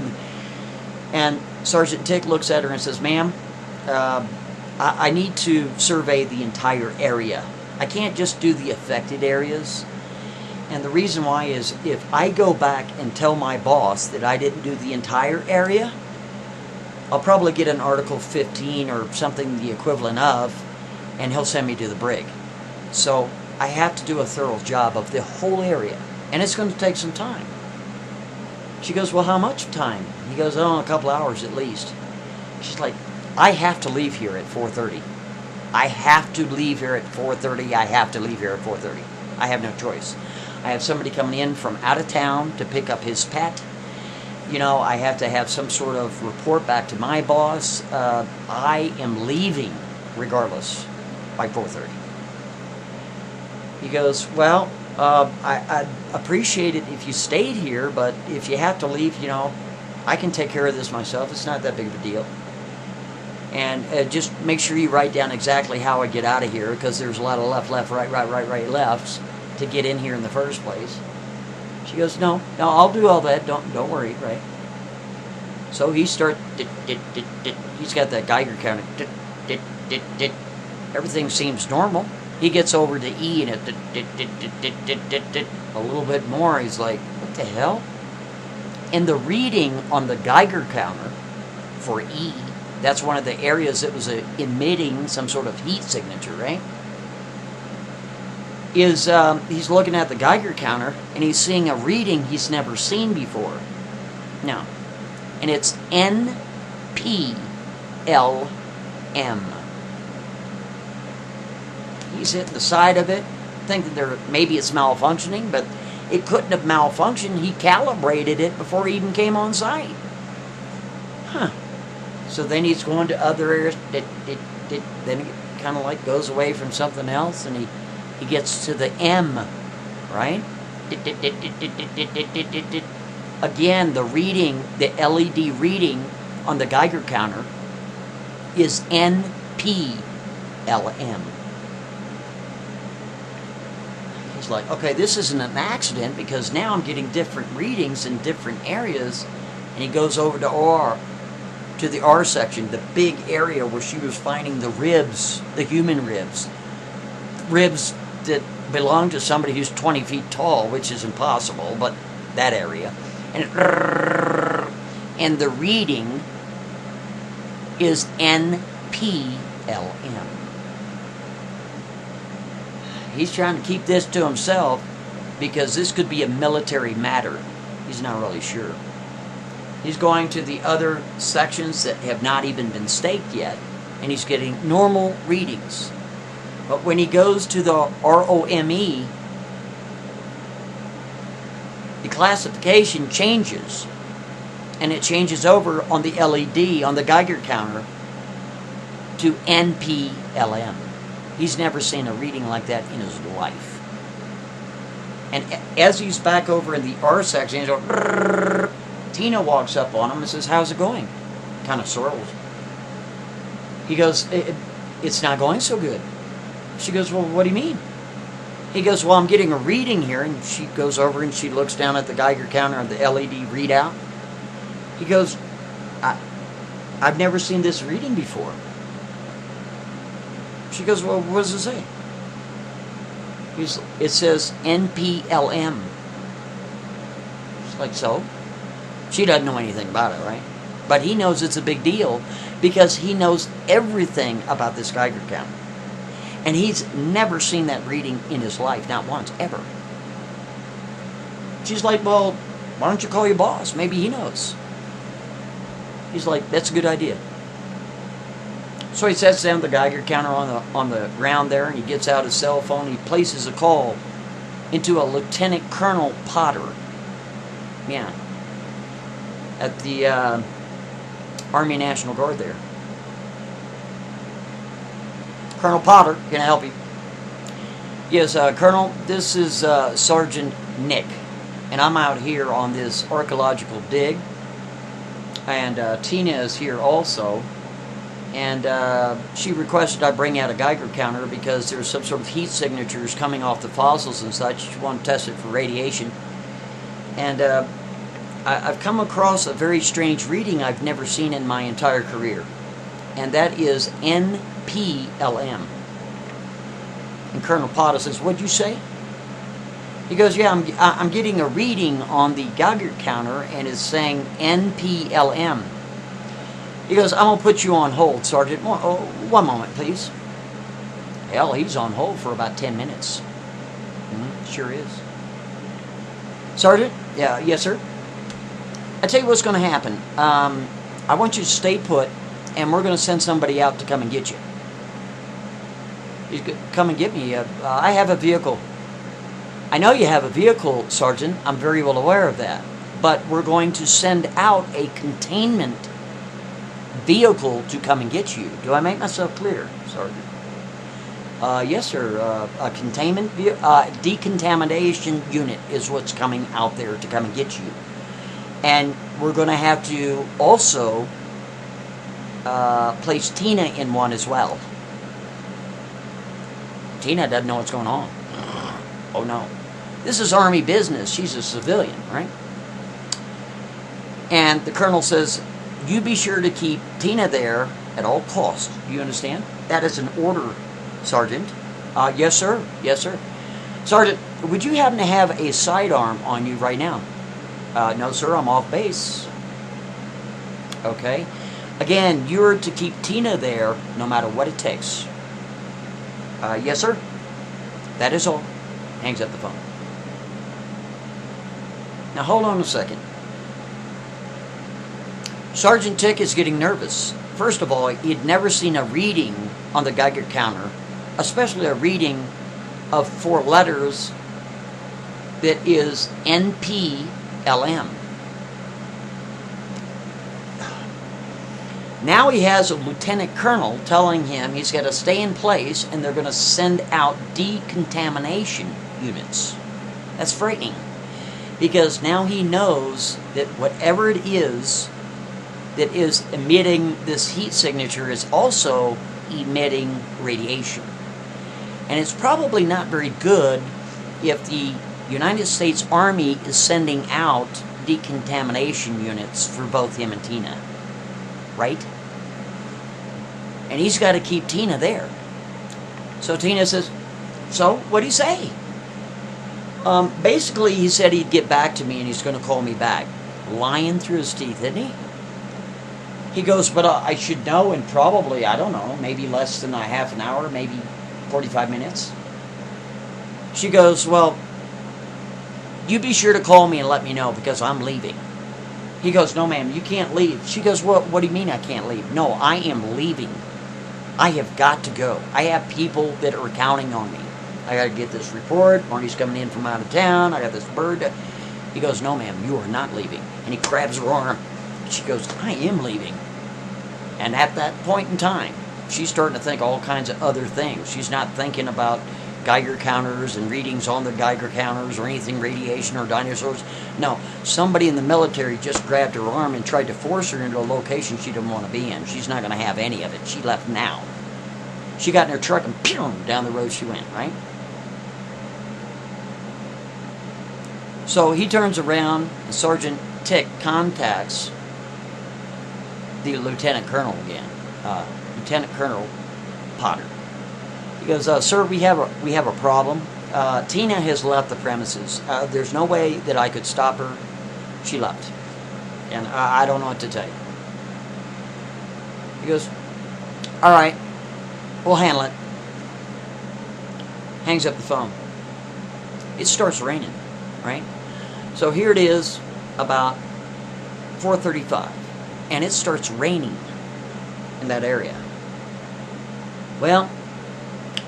And Sergeant Tick looks at her and says, ma'am, I need to survey the entire area. I can't just do the affected areas. And the reason why is if I go back and tell my boss that I didn't do the entire area, I'll probably get an Article 15 or something the equivalent of, and he'll send me to the brig. So I have to do a thorough job of the whole area, and it's going to take some time. She goes, well, how much time? He goes, oh, a couple hours at least. She's like, I have to leave here at 4:30. I have to leave here at 4:30. I have to leave here at 4:30. I have no choice. I have somebody coming in from out of town to pick up his pet. You know, I have to have some sort of report back to my boss. I am leaving regardless by 4:30. He goes, well, I'd appreciate it if you stayed here, but if you have to leave, you know, I can take care of this myself. It's not that big of a deal. And just make sure you write down exactly how I get out of here, because there's a lot of left, right, lefts to get in here in the first place. She goes, no, I'll do all that. Don't worry, right? So he starts. He's got that Geiger counter. Everything seems normal. He gets over to E, and it a little bit more. He's like, what the hell? And the reading on the Geiger counter for E, that's one of the areas that was emitting some sort of heat signature, right? Is he's looking at the Geiger counter, and he's seeing a reading he's never seen before. No. And it's NPLM. He's hitting the side of it, thinking maybe it's malfunctioning, but it couldn't have malfunctioned. He calibrated it before he even came on site. Huh. So then he's going to other areas. Then it kind of like goes away from something else, and he gets to the M, right? Again, the reading, the LED reading on the Geiger counter is NPLM. He's like, okay, this isn't an accident, because now I'm getting different readings in different areas. And he goes over to R, to the R section, the big area where she was finding the ribs, the human ribs that belong to somebody who's 20 feet tall, which is impossible, but that area. And the reading is NPLM. He's trying to keep this to himself because this could be a military matter. He's not really sure. He's going to the other sections that have not even been staked yet, and he's getting normal readings. But when he goes to the ROME, the classification changes, and it changes over on the LED, on the Geiger counter, to NPLM. He's never seen a reading like that in his life. And as he's back over in the R section, he's going, Tina walks up on him and says, how's it going? Kind of swirls. He goes, it's not going so good. She goes, well, what do you mean? He goes, well, I'm getting a reading here. And she goes over and she looks down at the Geiger counter and the LED readout. He goes, I've never seen this reading before. She goes, well, what does it say? It says NPLM. She's like, so? She doesn't know anything about it, right? But he knows it's a big deal because he knows everything about this Geiger counter. And he's never seen that reading in his life, not once, ever. She's like, well, why don't you call your boss? Maybe he knows. He's like, that's a good idea. So he sets down the Geiger counter on the ground there, and he gets out his cell phone. He places a call into a Lieutenant Colonel Potter. Yeah. At the Army National Guard there. Colonel Potter, can I help you? Yes, Colonel, this is Sergeant Nick, and I'm out here on this archaeological dig, and Tina is here also, and she requested I bring out a Geiger counter because there's some sort of heat signatures coming off the fossils and such. She wanted to test it for radiation, and I've come across a very strange reading I've never seen in my entire career, and that is NPLM. And Colonel Potter says, "What'd you say?" He goes, "Yeah, I'm getting a reading on the Geiger counter, and it's saying NPLM." He goes, "I'm going to put you on hold, Sergeant. One moment, please." Hell, he's on hold for about 10 minutes. Sure is. Sergeant? Yeah, yes, sir. I tell you what's going to happen. I want you to stay put, and we're going to send somebody out to come and get you. Come and get me. I have a vehicle. I know you have a vehicle, Sergeant. I'm very well aware of that. But we're going to send out a containment vehicle to come and get you. Do I make myself clear, Sergeant? Yes, sir. A containment decontamination unit is what's coming out there to come and get you. And we're going to have to also place Tina in one as well. Tina doesn't know what's going on. Oh no. This is Army business. She's a civilian, right? And the colonel says, "You be sure to keep Tina there at all costs." Do you understand? That is an order, Sergeant. Yes, sir. Yes, sir. Sergeant, would you happen to have a sidearm on you right now? No, sir. I'm off base. Okay. Again, you're to keep Tina there no matter what it takes. Yes, sir. That is all. Hangs up the phone. Now, hold on a second. Sergeant Tick is getting nervous. First of all, he'd never seen a reading on the Geiger counter, especially a reading of 4 letters that is NPLM. Now he has a lieutenant colonel telling him he's got to stay in place and they're going to send out decontamination units. That's frightening. Because now he knows that whatever it is that is emitting this heat signature is also emitting radiation. And it's probably not very good if the United States Army is sending out decontamination units for both him and Tina. Right? And he's got to keep Tina there. So Tina says, "So, what do you say?" Basically, he said he'd get back to me and he's going to call me back. Lying through his teeth, isn't he? He goes, "But I should know in probably, I don't know, maybe less than a half an hour, maybe 45 minutes. She goes, "Well, you be sure to call me and let me know because I'm leaving." He goes, "No, ma'am, you can't leave." She goes, "Well, what do you mean I can't leave?" "No, I am leaving. I have got to go. I have people that are counting on me. I got to get this report. Marty's coming in from out of town. I got this bird." He goes, "No, ma'am, you are not leaving." And he grabs her arm. She goes, "I am leaving." And at that point in time, she's starting to think all kinds of other things. She's not thinking about Geiger counters and readings on the Geiger counters or anything radiation or dinosaurs. No, somebody in the military just grabbed her arm and tried to force her into a location she didn't want to be in. She's not going to have any of it. She left now. She got in her truck and pew, down the road she went, right? So he turns around and Sergeant Tick contacts the Lieutenant Colonel again. Lieutenant Colonel Potter. He goes, "Sir, we have a problem. Tina has left the premises. There's no way that I could stop her. She left. And I don't know what to tell you." He goes, "All right, we'll handle it." Hangs up the phone. It starts raining, right? So here it is, about 4:35, and it starts raining in that area. Well,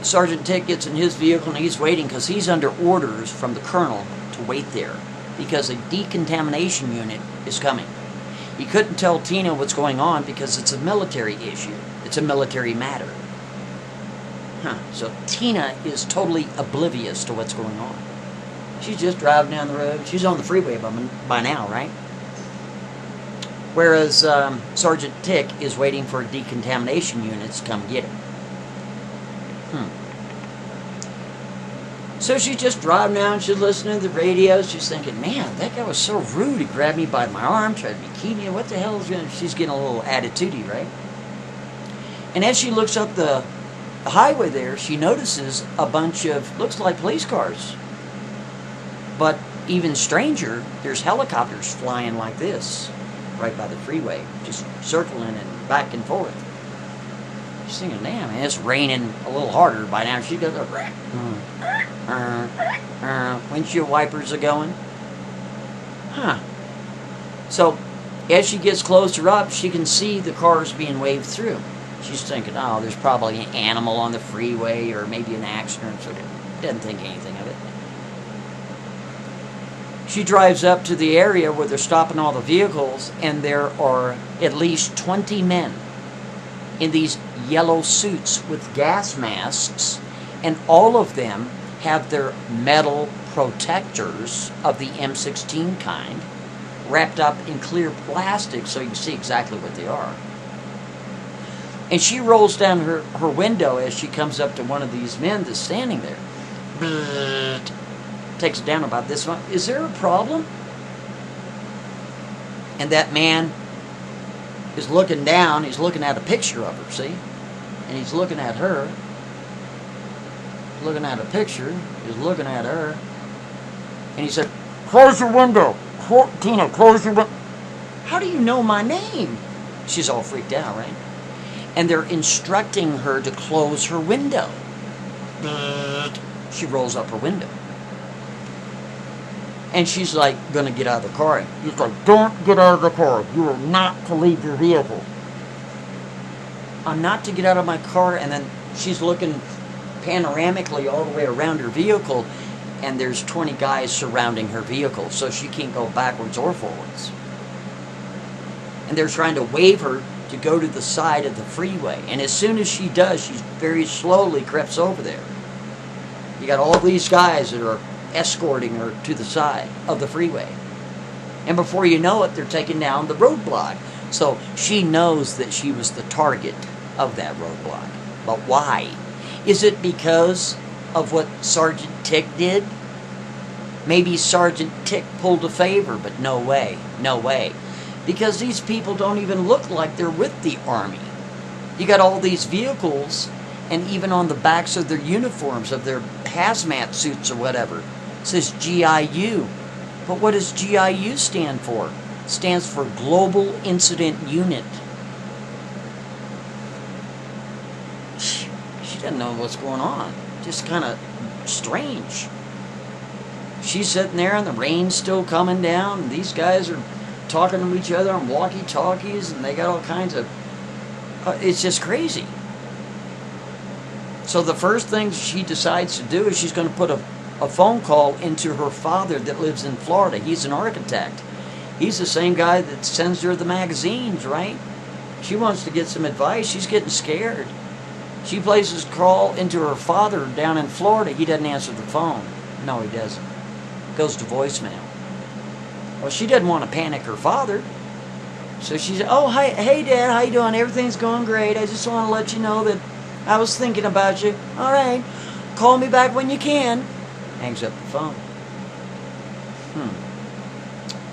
Sergeant Tick gets in his vehicle and he's waiting because he's under orders from the colonel to wait there because a decontamination unit is coming. He couldn't tell Tina what's going on because it's a military issue. It's a military matter. So Tina is totally oblivious to what's going on. She's just driving down the road. She's on the freeway by now, right? Whereas Sergeant Tick is waiting for decontamination units to come get him. So she's just driving down. She's listening to the radio. She's thinking, man, that guy was so rude. He grabbed me by my arm, tried to be keeping me. What the hell is going on? She's getting a little attitudey, right? And as she looks up the highway there, she notices a bunch of, looks like police cars. But even stranger, there's helicopters flying like this right by the freeway, just circling and back and forth. She's thinking, damn, man, it's raining a little harder by now. She goes, windshield wipers are going. So as she gets closer up, she can see the cars being waved through. She's thinking, oh, there's probably an animal on the freeway or maybe an accident. So doesn't think anything of it. She drives up to the area where they're stopping all the vehicles, and there are at least 20 men in these yellow suits with gas masks, and all of them have their metal protectors of the M16 kind wrapped up in clear plastic so you can see exactly what they are. And she rolls down her window as she comes up to one of these men that's standing there. Takes it down about this one. Is there a problem? And that man is looking down. He's looking at a picture of her, see? And he's looking at her. Looking at a picture. He's looking at her. And he said, close your window. Tina, close your window. How do you know my name? She's all freaked out, right? And they're instructing her to close her window. She rolls up her window. And she's like, gonna get out of the car. He's like, don't get out of the car. You are not to leave your vehicle. I'm not to get out of my car. And then she's looking panoramically all the way around her vehicle. And there's 20 guys surrounding her vehicle. So she can't go backwards or forwards. And they're trying to wave her to go to the side of the freeway. And as soon as she does, she very slowly creeps over there. You got all these guys that are escorting her to the side of the freeway. And before you know it, they're taking down the roadblock. So she knows that she was the target of that roadblock. But why? Is it because of what Sergeant Tick did? Maybe Sergeant Tick pulled a favor, but no way. No way. Because these people don't even look like they're with the Army. You got all these vehicles, and even on the backs of their uniforms, of their hazmat suits or whatever, it says GIU. But what does GIU stand for? It stands for Global Incident Unit. She doesn't know what's going on. Just kind of strange. She's sitting there and the rain's still coming down, and these guys are talking to each other on walkie-talkies, and they got all kinds of... it's just crazy. So the first thing she decides to do is she's going to put a phone call into her father that lives in Florida. He's an architect. He's the same guy that sends her the magazines, right? She wants to get some advice. She's getting scared. She places a call into her father down in Florida. He doesn't answer the phone. No, he doesn't. Goes to voicemail. Well, she doesn't want to panic her father. So she said, oh, hi, hey, Dad, how you doing? Everything's going great. I just want to let you know that I was thinking about you. All right. Call me back when you can. Hangs up the phone.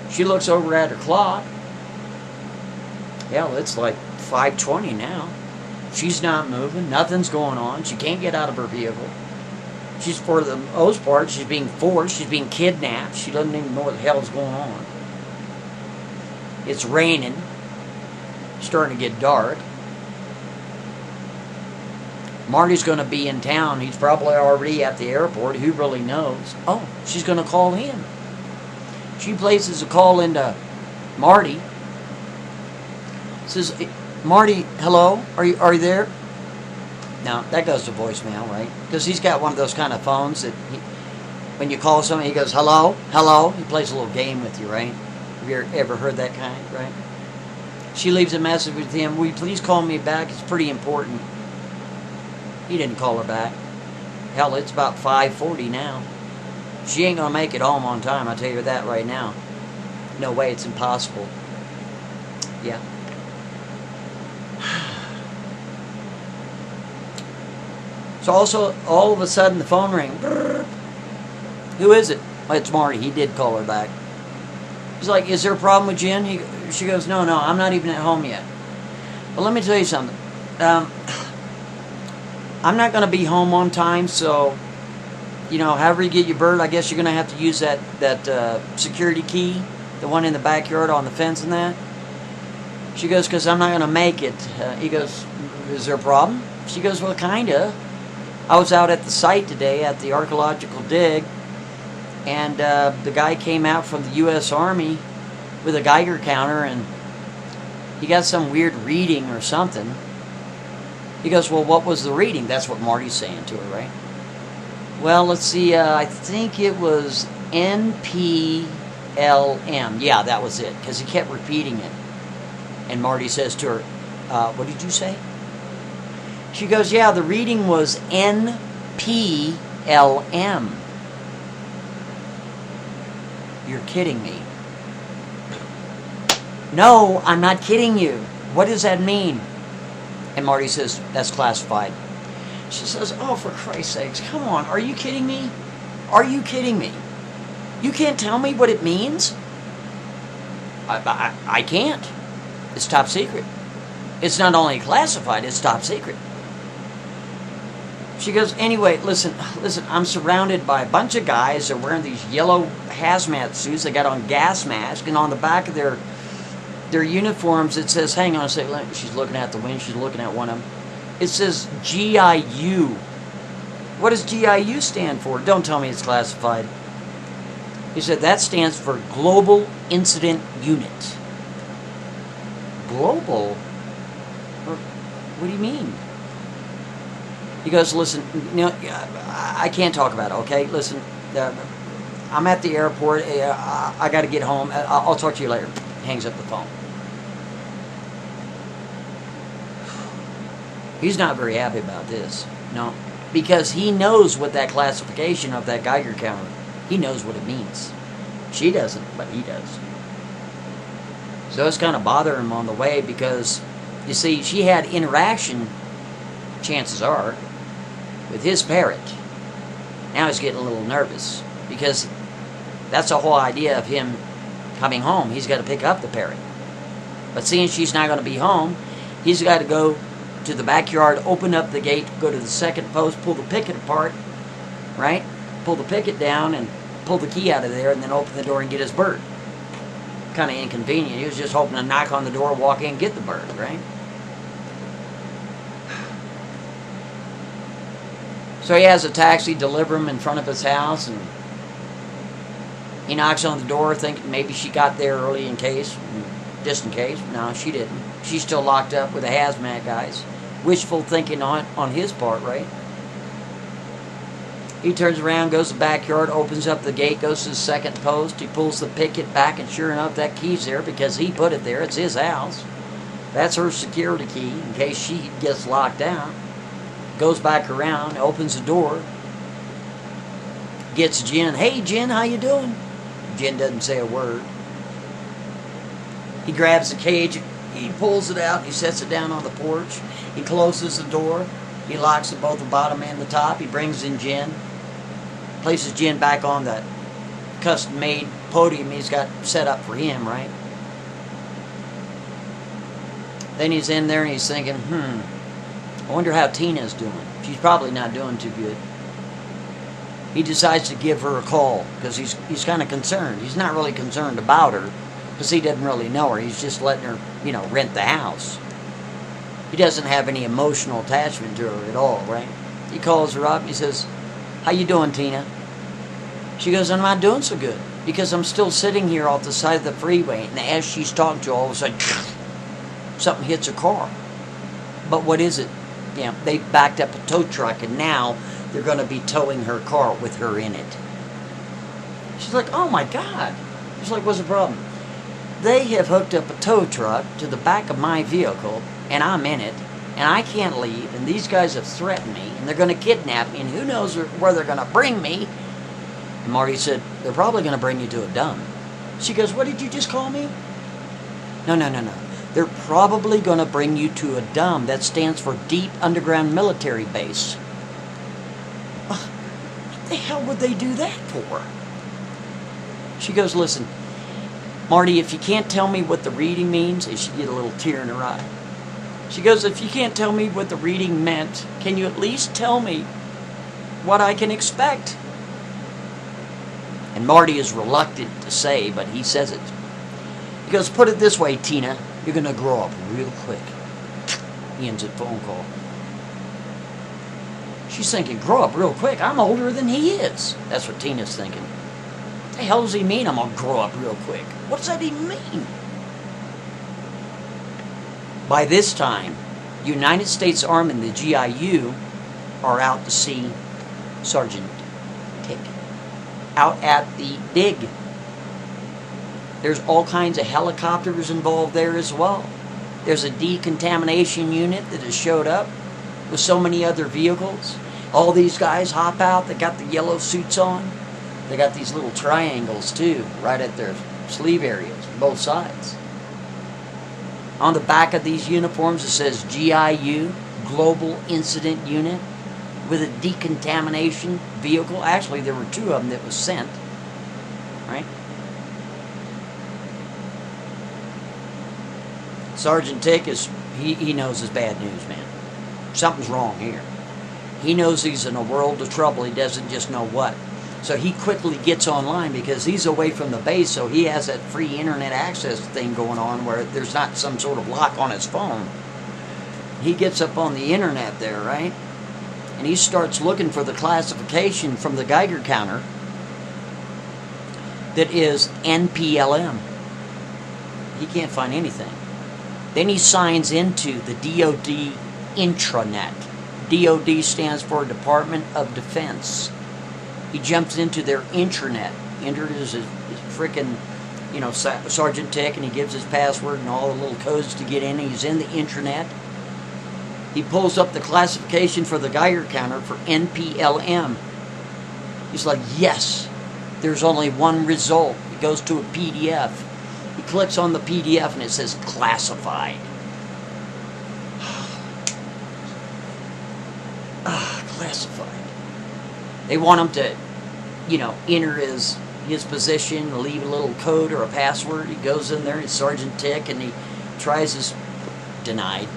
She looks over at her clock. Hell, it's like 5:20 now. She's not moving. Nothing's going on. She can't get out of her vehicle. She's, for the most part, she's being forced. She's being kidnapped. She doesn't even know what the hell's going on. It's raining. It's starting to get dark. Marty's going to be in town. He's probably already at the airport. Who really knows? Oh, she's going to call him. She places a call into Marty. Says, Marty, hello? Are you there? Now, that goes to voicemail, right? Because he's got one of those kind of phones that when you call somebody, he goes, hello, hello. He plays a little game with you, right? Have you ever heard that kind, right? She leaves a message with him, will you please call me back? It's pretty important. He didn't call her back. Hell, it's about 5:40 now. She ain't going to make it home on time, I'll tell you that right now. No way, it's impossible. Yeah. So also, all of a sudden, the phone rang. Who is it? Oh, it's Marty. He did call her back. He's like, is there a problem with Jen? She goes, no, I'm not even at home yet. But let me tell you something. I'm not going to be home on time, so, however you get your bird, I guess you're going to have to use that security key, the one in the backyard on the fence and that. She goes, because I'm not going to make it. He goes, is there a problem? She goes, well, kind of. I was out at the site today at the archaeological dig, and the guy came out from the U.S. Army with a Geiger counter, and he got some weird reading or something. He goes, well, what was the reading? That's what Marty's saying to her, right? Well, let's see, I think it was NPLM. Yeah, that was it, because he kept repeating it. And Marty says to her, what did you say? She goes, yeah, the reading was NPLM. You're kidding me. No, I'm not kidding you. What does that mean? And Marty says, that's classified. She says, oh, for Christ's sakes, come on, are you kidding me? Are you kidding me? You can't tell me what it means? I can't. It's top secret. It's not only classified, it's top secret. She goes, anyway, listen, I'm surrounded by a bunch of guys that are wearing these yellow hazmat suits. They got on gas masks, and on the back of their uniforms it says, hang on a second, she's looking at the wind, she's looking at one of them. It says GIU. What does GIU stand for? Don't tell me it's classified. He said, that stands for Global Incident Unit. Global? What do you mean? He goes, listen, I can't talk about it, okay? Listen, I'm at the airport. I got to get home. I'll talk to you later. Hangs up the phone. He's not very happy about this. No. Because he knows what that classification of that Geiger counter, he knows what it means. She doesn't, but he does. So it's kind of bothering him on the way because, you see, she had interaction, chances are, with his parrot. Now he's getting a little nervous because that's the whole idea of him coming home. He's got to pick up the parrot. But seeing she's not going to be home, he's got to go to the backyard, open up the gate, go to the second post, pull the picket apart, right? Pull the picket down and pull the key out of there and then open the door and get his bird. Kind of inconvenient. He was just hoping to knock on the door, walk in, and get the bird, right? So he has a taxi deliver him in front of his house, and he knocks on the door thinking maybe she got there early in case, just in case. No, she didn't. She's still locked up with the hazmat guys. Wishful thinking on his part, right? He turns around, goes to the backyard, opens up the gate, goes to the second post. He pulls the picket back, and sure enough, that key's there because he put it there. It's his house. That's her security key in case she gets locked out. Goes back around, opens the door, gets Jen. Hey, Jen, how you doing? Jen doesn't say a word. He grabs the cage, he pulls it out, he sets it down on the porch. He closes the door. He locks it both the bottom and the top. He brings in Jen, places Jen back on that custom-made podium he's got set up for him, right? Then he's in there and he's thinking, I wonder how Tina's doing. She's probably not doing too good. He decides to give her a call because he's kind of concerned. He's not really concerned about her because he doesn't really know her. He's just letting her, rent the house. He doesn't have any emotional attachment to her at all, right? He calls her up and he says, how you doing, Tina? She goes, I'm not doing so good because I'm still sitting here off the side of the freeway, and as she's talking to her, all of a sudden, something hits her car. But what is it? They backed up a tow truck, and now they're going to be towing her car with her in it. She's like, oh my God. She's like, what's the problem? They have hooked up a tow truck to the back of my vehicle, and I'm in it, and I can't leave, and these guys have threatened me, and they're going to kidnap me, and who knows where they're going to bring me. And Marty said, they're probably going to bring you to a dump. She goes, what did you just call me? No. They're probably going to bring you to a DUM. That stands for Deep Underground Military Base. What the hell would they do that for? She goes, listen, Marty, if you can't tell me what the reading means, and she get a little tear in her eye. She goes, if you can't tell me what the reading meant, can you at least tell me what I can expect? And Marty is reluctant to say, but he says it. He goes, put it this way, Tina, you're going to grow up real quick. He ends the phone call. She's thinking, grow up real quick? I'm older than he is. That's what Tina's thinking. What the hell does he mean I'm going to grow up real quick? What's that even mean? By this time, United States Army and the GIU are out to see Sergeant Tick. Out at the dig. There's all kinds of helicopters involved there as well. There's a decontamination unit that has showed up with so many other vehicles. All these guys hop out. They got the yellow suits on. They got these little triangles too, right at their sleeve areas, both sides. On the back of these uniforms it says GIU, Global Incident Unit, with a decontamination vehicle. Actually, there were two of them that was sent. Right? Sergeant Tick he knows it's bad news, man. Something's wrong here. He knows he's in a world of trouble. He doesn't just know what. So he quickly gets online because he's away from the base, so he has that free internet access thing going on where there's not some sort of lock on his phone. He gets up on the internet there, right? And he starts looking for the classification from the Geiger counter that is NPLM. He can't find anything. Then he signs into the DOD intranet. DOD stands for Department of Defense. He jumps into their intranet, enters his frickin', Sergeant Tick, and he gives his password and all the little codes to get in. He's in the intranet. He pulls up the classification for the Geiger counter for NPLM. He's like, yes, there's only one result. It goes to a PDF. He clicks on the PDF and it says classified. Classified. They want him to, enter his position, leave a little code or a password. He goes in there, he's Sergeant Tick, and he tries his denied.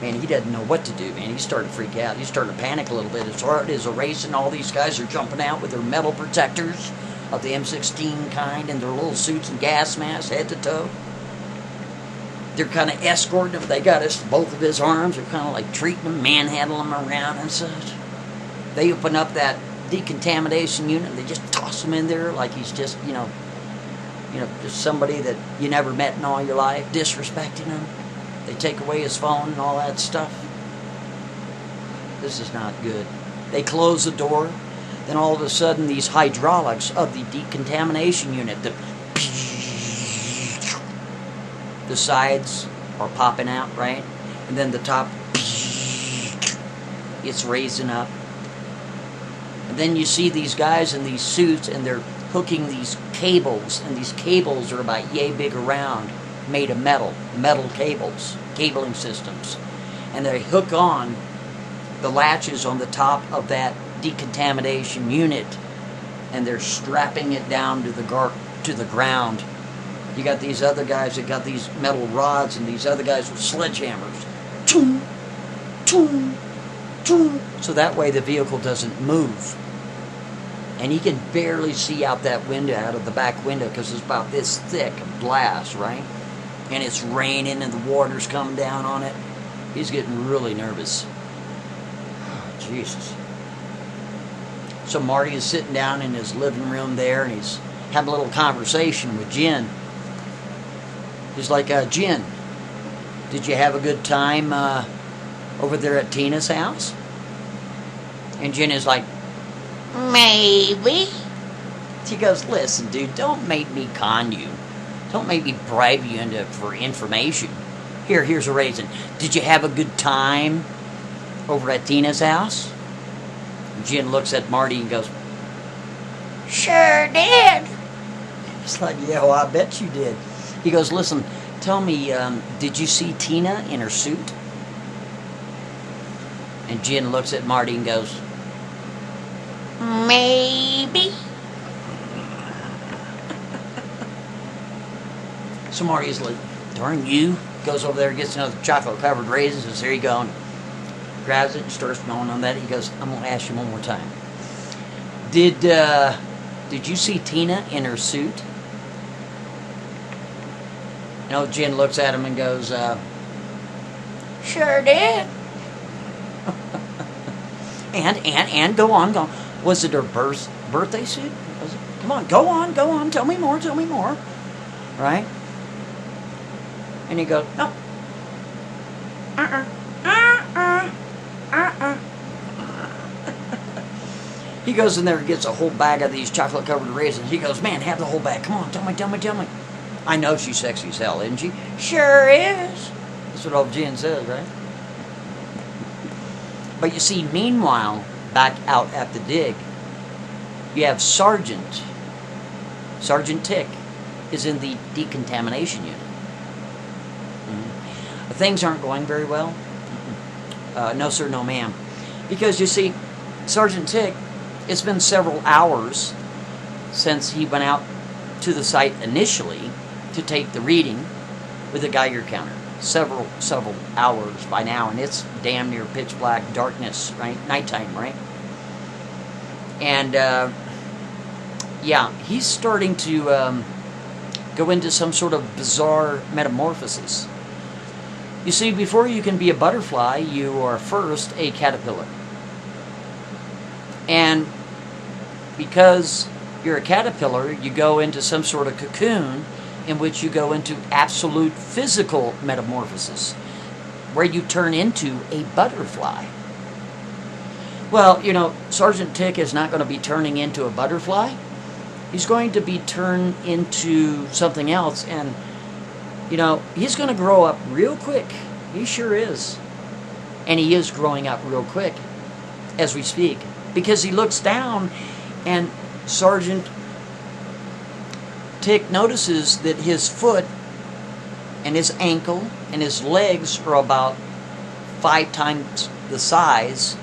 Man, he doesn't know what to do, man. He's starting to freak out. He's starting to panic a little bit. His heart is racing. All these guys are jumping out with their metal protectors of the M16 kind and their little suits and gas masks head to toe. They're kind of escorting him. They got both of his arms. They're kind of like treating him, manhandling him around and such. They open up that decontamination unit and they just toss him in there like he's just, just somebody that you never met in all your life, disrespecting him. They take away his phone and all that stuff. This is not good. They close the door. Then all of a sudden, these hydraulics of the decontamination unit, the sides are popping out, right? And then the top, it's raising up. And then you see these guys in these suits, and they're hooking these cables, and these cables are about yay big around, made of metal cables, cabling systems. And they hook on the latches on the top of that decontamination unit, and they're strapping it down to the ground. You got these other guys that got these metal rods, and these other guys with sledgehammers. Toom, toom, toom. So that way the vehicle doesn't move. And you can barely see out that window, out of the back window, because it's about this thick of glass, right? And it's raining and the water's coming down on it. He's getting really nervous. Oh, Jesus. So Marty is sitting down in his living room there, and he's having a little conversation with Jen. He's like, Jen, did you have a good time over there at Tina's house? And Jen is like, maybe. He goes, listen, dude, don't make me con you. Don't make me bribe you for information. Here's a raisin. Did you have a good time over at Tina's house? Jen looks at Marty and goes, sure did. It's like, yeah, well, I bet you did. He goes, listen, tell me, did you see Tina in her suit? And Jen looks at Marty and goes, maybe. So Marty's like, darn you. Goes over there, gets another chocolate-covered raisin, says, here you go. And grabs it and starts gnawing on that. He goes, I'm going to ask you one more time. Did you see Tina in her suit? You know, Jen looks at him and goes, sure did. and go on. Was it her birthday suit? Come on, go on. Tell me more. Right? And he goes, no. He goes in there and gets a whole bag of these chocolate-covered raisins. He goes, man, have the whole bag. Come on, tell me. I know she's sexy as hell, isn't she? Sure is. That's what old Jen says, right? But you see, meanwhile, back out at the dig, you have Sergeant. Sergeant Tick is in the decontamination unit. Things aren't going very well. No, sir, no, ma'am. Because, you see, Sergeant Tick, it's been several hours since he went out to the site initially to take the reading with the Geiger counter. Several hours by now, and it's damn near pitch black darkness, right? Nighttime, right? And, yeah, he's starting to go into some sort of bizarre metamorphosis. You see, before you can be a butterfly, you are first a caterpillar. And because you're a caterpillar, you go into some sort of cocoon in which you go into absolute physical metamorphosis, where you turn into a butterfly. Well, you know, Sergeant Tick is not going to be turning into a butterfly. He's going to be turned into something else, and, you know, he's going to grow up real quick. He sure is. And he is growing up real quick as we speak, because he looks down and Sergeant Tick notices that his foot and his ankle and his legs are about 5 times the size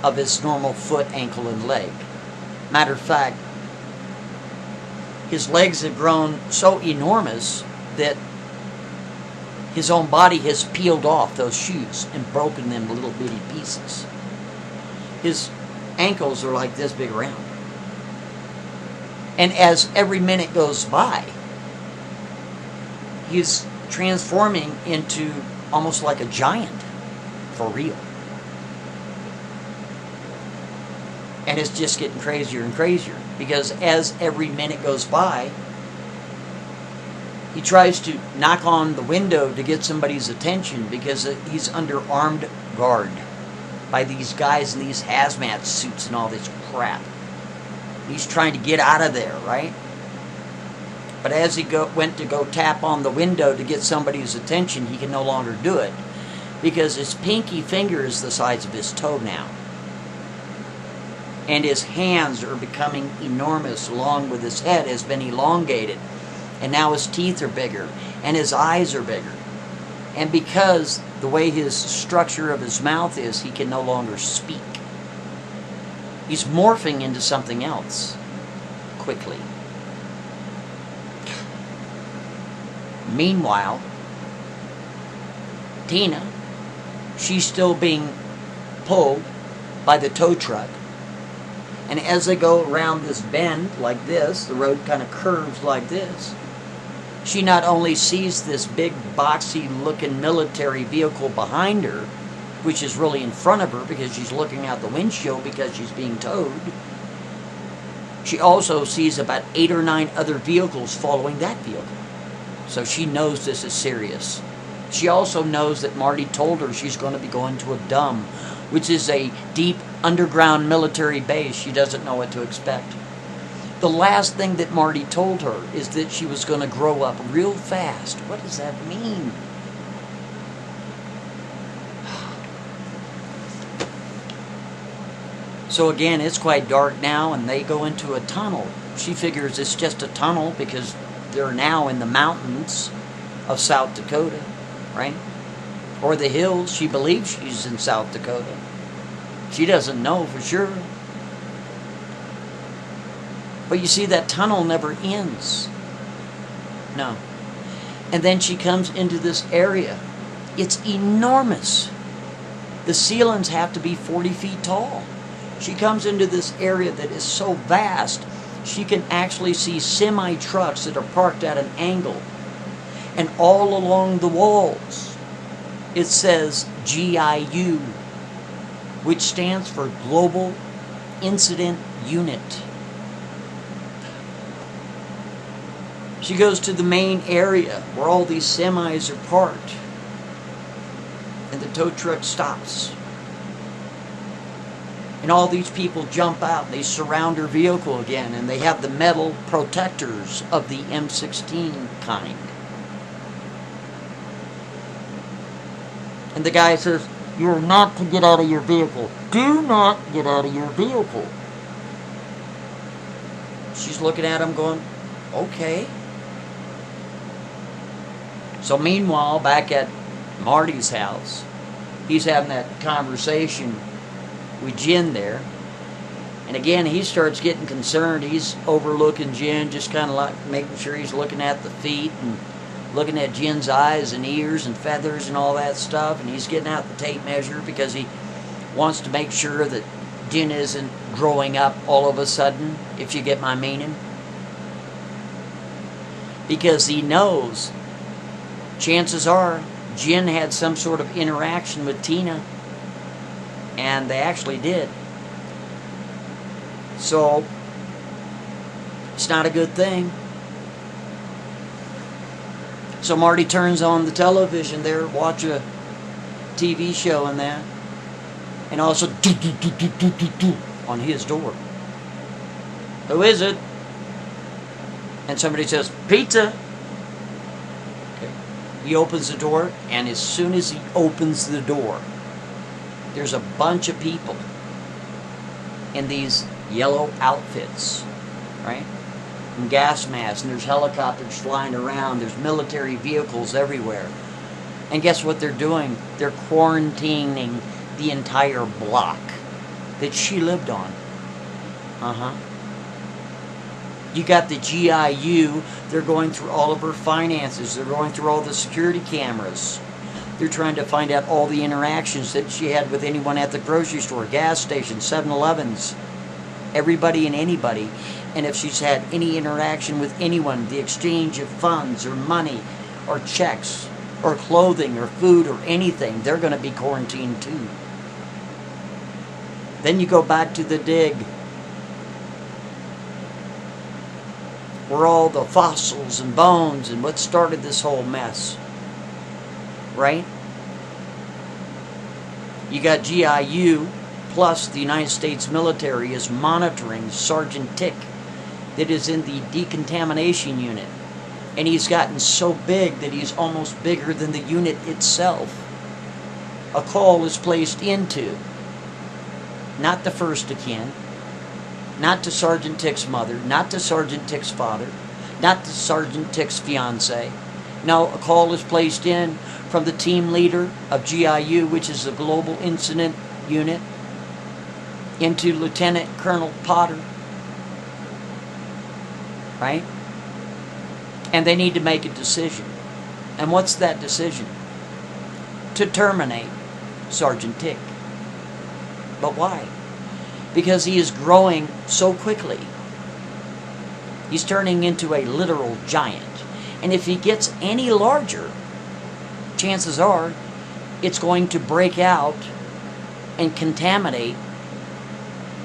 of his normal foot, ankle, and leg. Matter of fact, his legs have grown so enormous that his own body has peeled off those shoes and broken them to little bitty pieces. His ankles are like this big around. And as every minute goes by, he's transforming into almost like a giant, for real. And it's just getting crazier and crazier, because as every minute goes by, he tries to knock on the window to get somebody's attention, because he's under armed guard by these guys in these hazmat suits and all this crap. He's trying to get out of there, right? But as he went to go tap on the window to get somebody's attention, he can no longer do it, because his pinky finger is the size of his toe now. And his hands are becoming enormous, along with his head has been elongated. And now his teeth are bigger, and his eyes are bigger. And because the way his structure of his mouth is, he can no longer speak. He's morphing into something else quickly. Meanwhile, Tina, she's still being pulled by the tow truck. And as they go around this bend like this, the road kind of curves like this, she not only sees this big boxy looking military vehicle behind her, which is really in front of her because she's looking out the windshield because she's being towed, she also sees about 8 or 9 other vehicles following that vehicle. So she knows this is serious. She also knows that Marty told her she's going to be going to a DUM, which is a deep underground military base. She doesn't know what to expect. The last thing that Marty told her is that she was going to grow up real fast. What does that mean? So again, it's quite dark now, and they go into a tunnel. She figures it's just a tunnel because they're now in the mountains of South Dakota, right? Or the hills. She believes she's in South Dakota. She doesn't know for sure. But you see, that tunnel never ends. No. And then she comes into this area. It's enormous. The ceilings have to be 40 feet tall. She comes into this area that is so vast, she can actually see semi-trucks that are parked at an angle. And all along the walls, it says GIU, which stands for Global Incident Unit. She goes to the main area where all these semis are parked. And the tow truck stops. And all these people jump out. They surround her vehicle again. And they have the metal protectors of the M16 kind. And the guy says, "You're not to get out of your vehicle. Do not get out of your vehicle." She's looking at him going, okay. So meanwhile, back at Marty's house, he's having that conversation with Jen there. And again, he starts getting concerned. He's overlooking Jen, just kind of like making sure he's looking at the feet and looking at Jen's eyes and ears and feathers and all that stuff. And he's getting out the tape measure because he wants to make sure that Jen isn't growing up all of a sudden, if you get my meaning. Because he knows, chances are, Jen had some sort of interaction with Tina. And they actually did. So, it's not a good thing. So Marty turns on the television there, watch a TV show and that. And also, on his door. Who is it? And somebody says, "Pizza." Okay. He opens the door, and as soon as he opens the door, there's a bunch of people in these yellow outfits, right? And gas masks, and there's helicopters flying around, there's military vehicles everywhere. And guess what they're doing? They're quarantining the entire block that she lived on. You got the GIU, they're going through all of her finances, they're going through all the security cameras. They're trying to find out all the interactions that she had with anyone at the grocery store, gas station, 7-Elevens, everybody and anybody. And if she's had any interaction with anyone, the exchange of funds or money or checks or clothing or food or anything, they're going to be quarantined too. Then you go back to the dig, where all the fossils and bones and what started this whole mess. Right? You got GIU, plus the United States military is monitoring Sergeant Tick that is in the decontamination unit. And he's gotten so big that he's almost bigger than the unit itself. A call is placed into, not the first of kin, not to Sergeant Tick's mother, not to Sergeant Tick's father, not to Sergeant Tick's fiance. No, a call is placed in from the team leader of GIU, which is the Global Incident Unit, into Lieutenant Colonel Potter. Right? And they need to make a decision. And what's that decision? To terminate Sergeant Tick. But why? Because he is growing so quickly. He's turning into a literal giant. And if he gets any larger, chances are it's going to break out and contaminate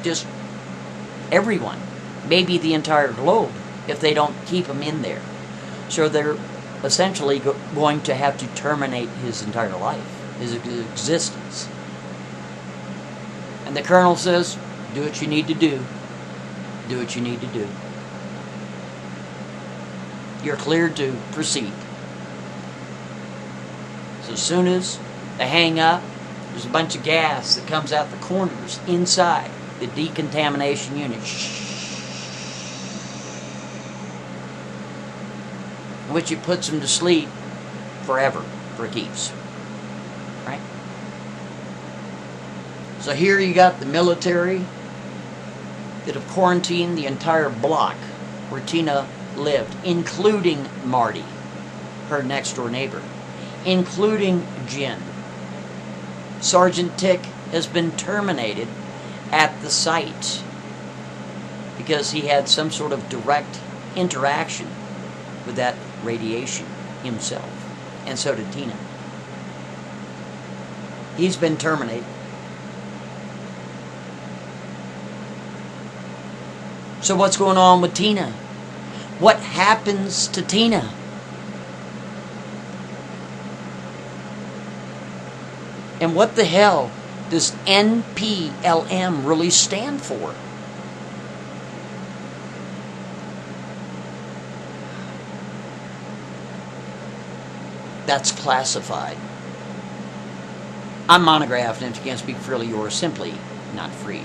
just everyone. Maybe the entire globe if they don't keep him in there. So they're essentially going to have to terminate his entire life, his existence. And the colonel says, do what you need to do. Do what you need to do. You're cleared to proceed. So as soon as they hang up, there's a bunch of gas that comes out the corners inside the decontamination unit. Which it puts them to sleep forever, for keeps. Right? So here you got the military that have quarantined the entire block where Tina lived, including Marty, her next door neighbor, including Jen. Sergeant Tick has been terminated at the site because he had some sort of direct interaction with that radiation himself, and so did Tina. He's been terminated. So what's going on with Tina? What happens to Tina? And what the hell does NPLM really stand for? That's classified. I'm Monograph, and if you can't speak freely, you're simply not free.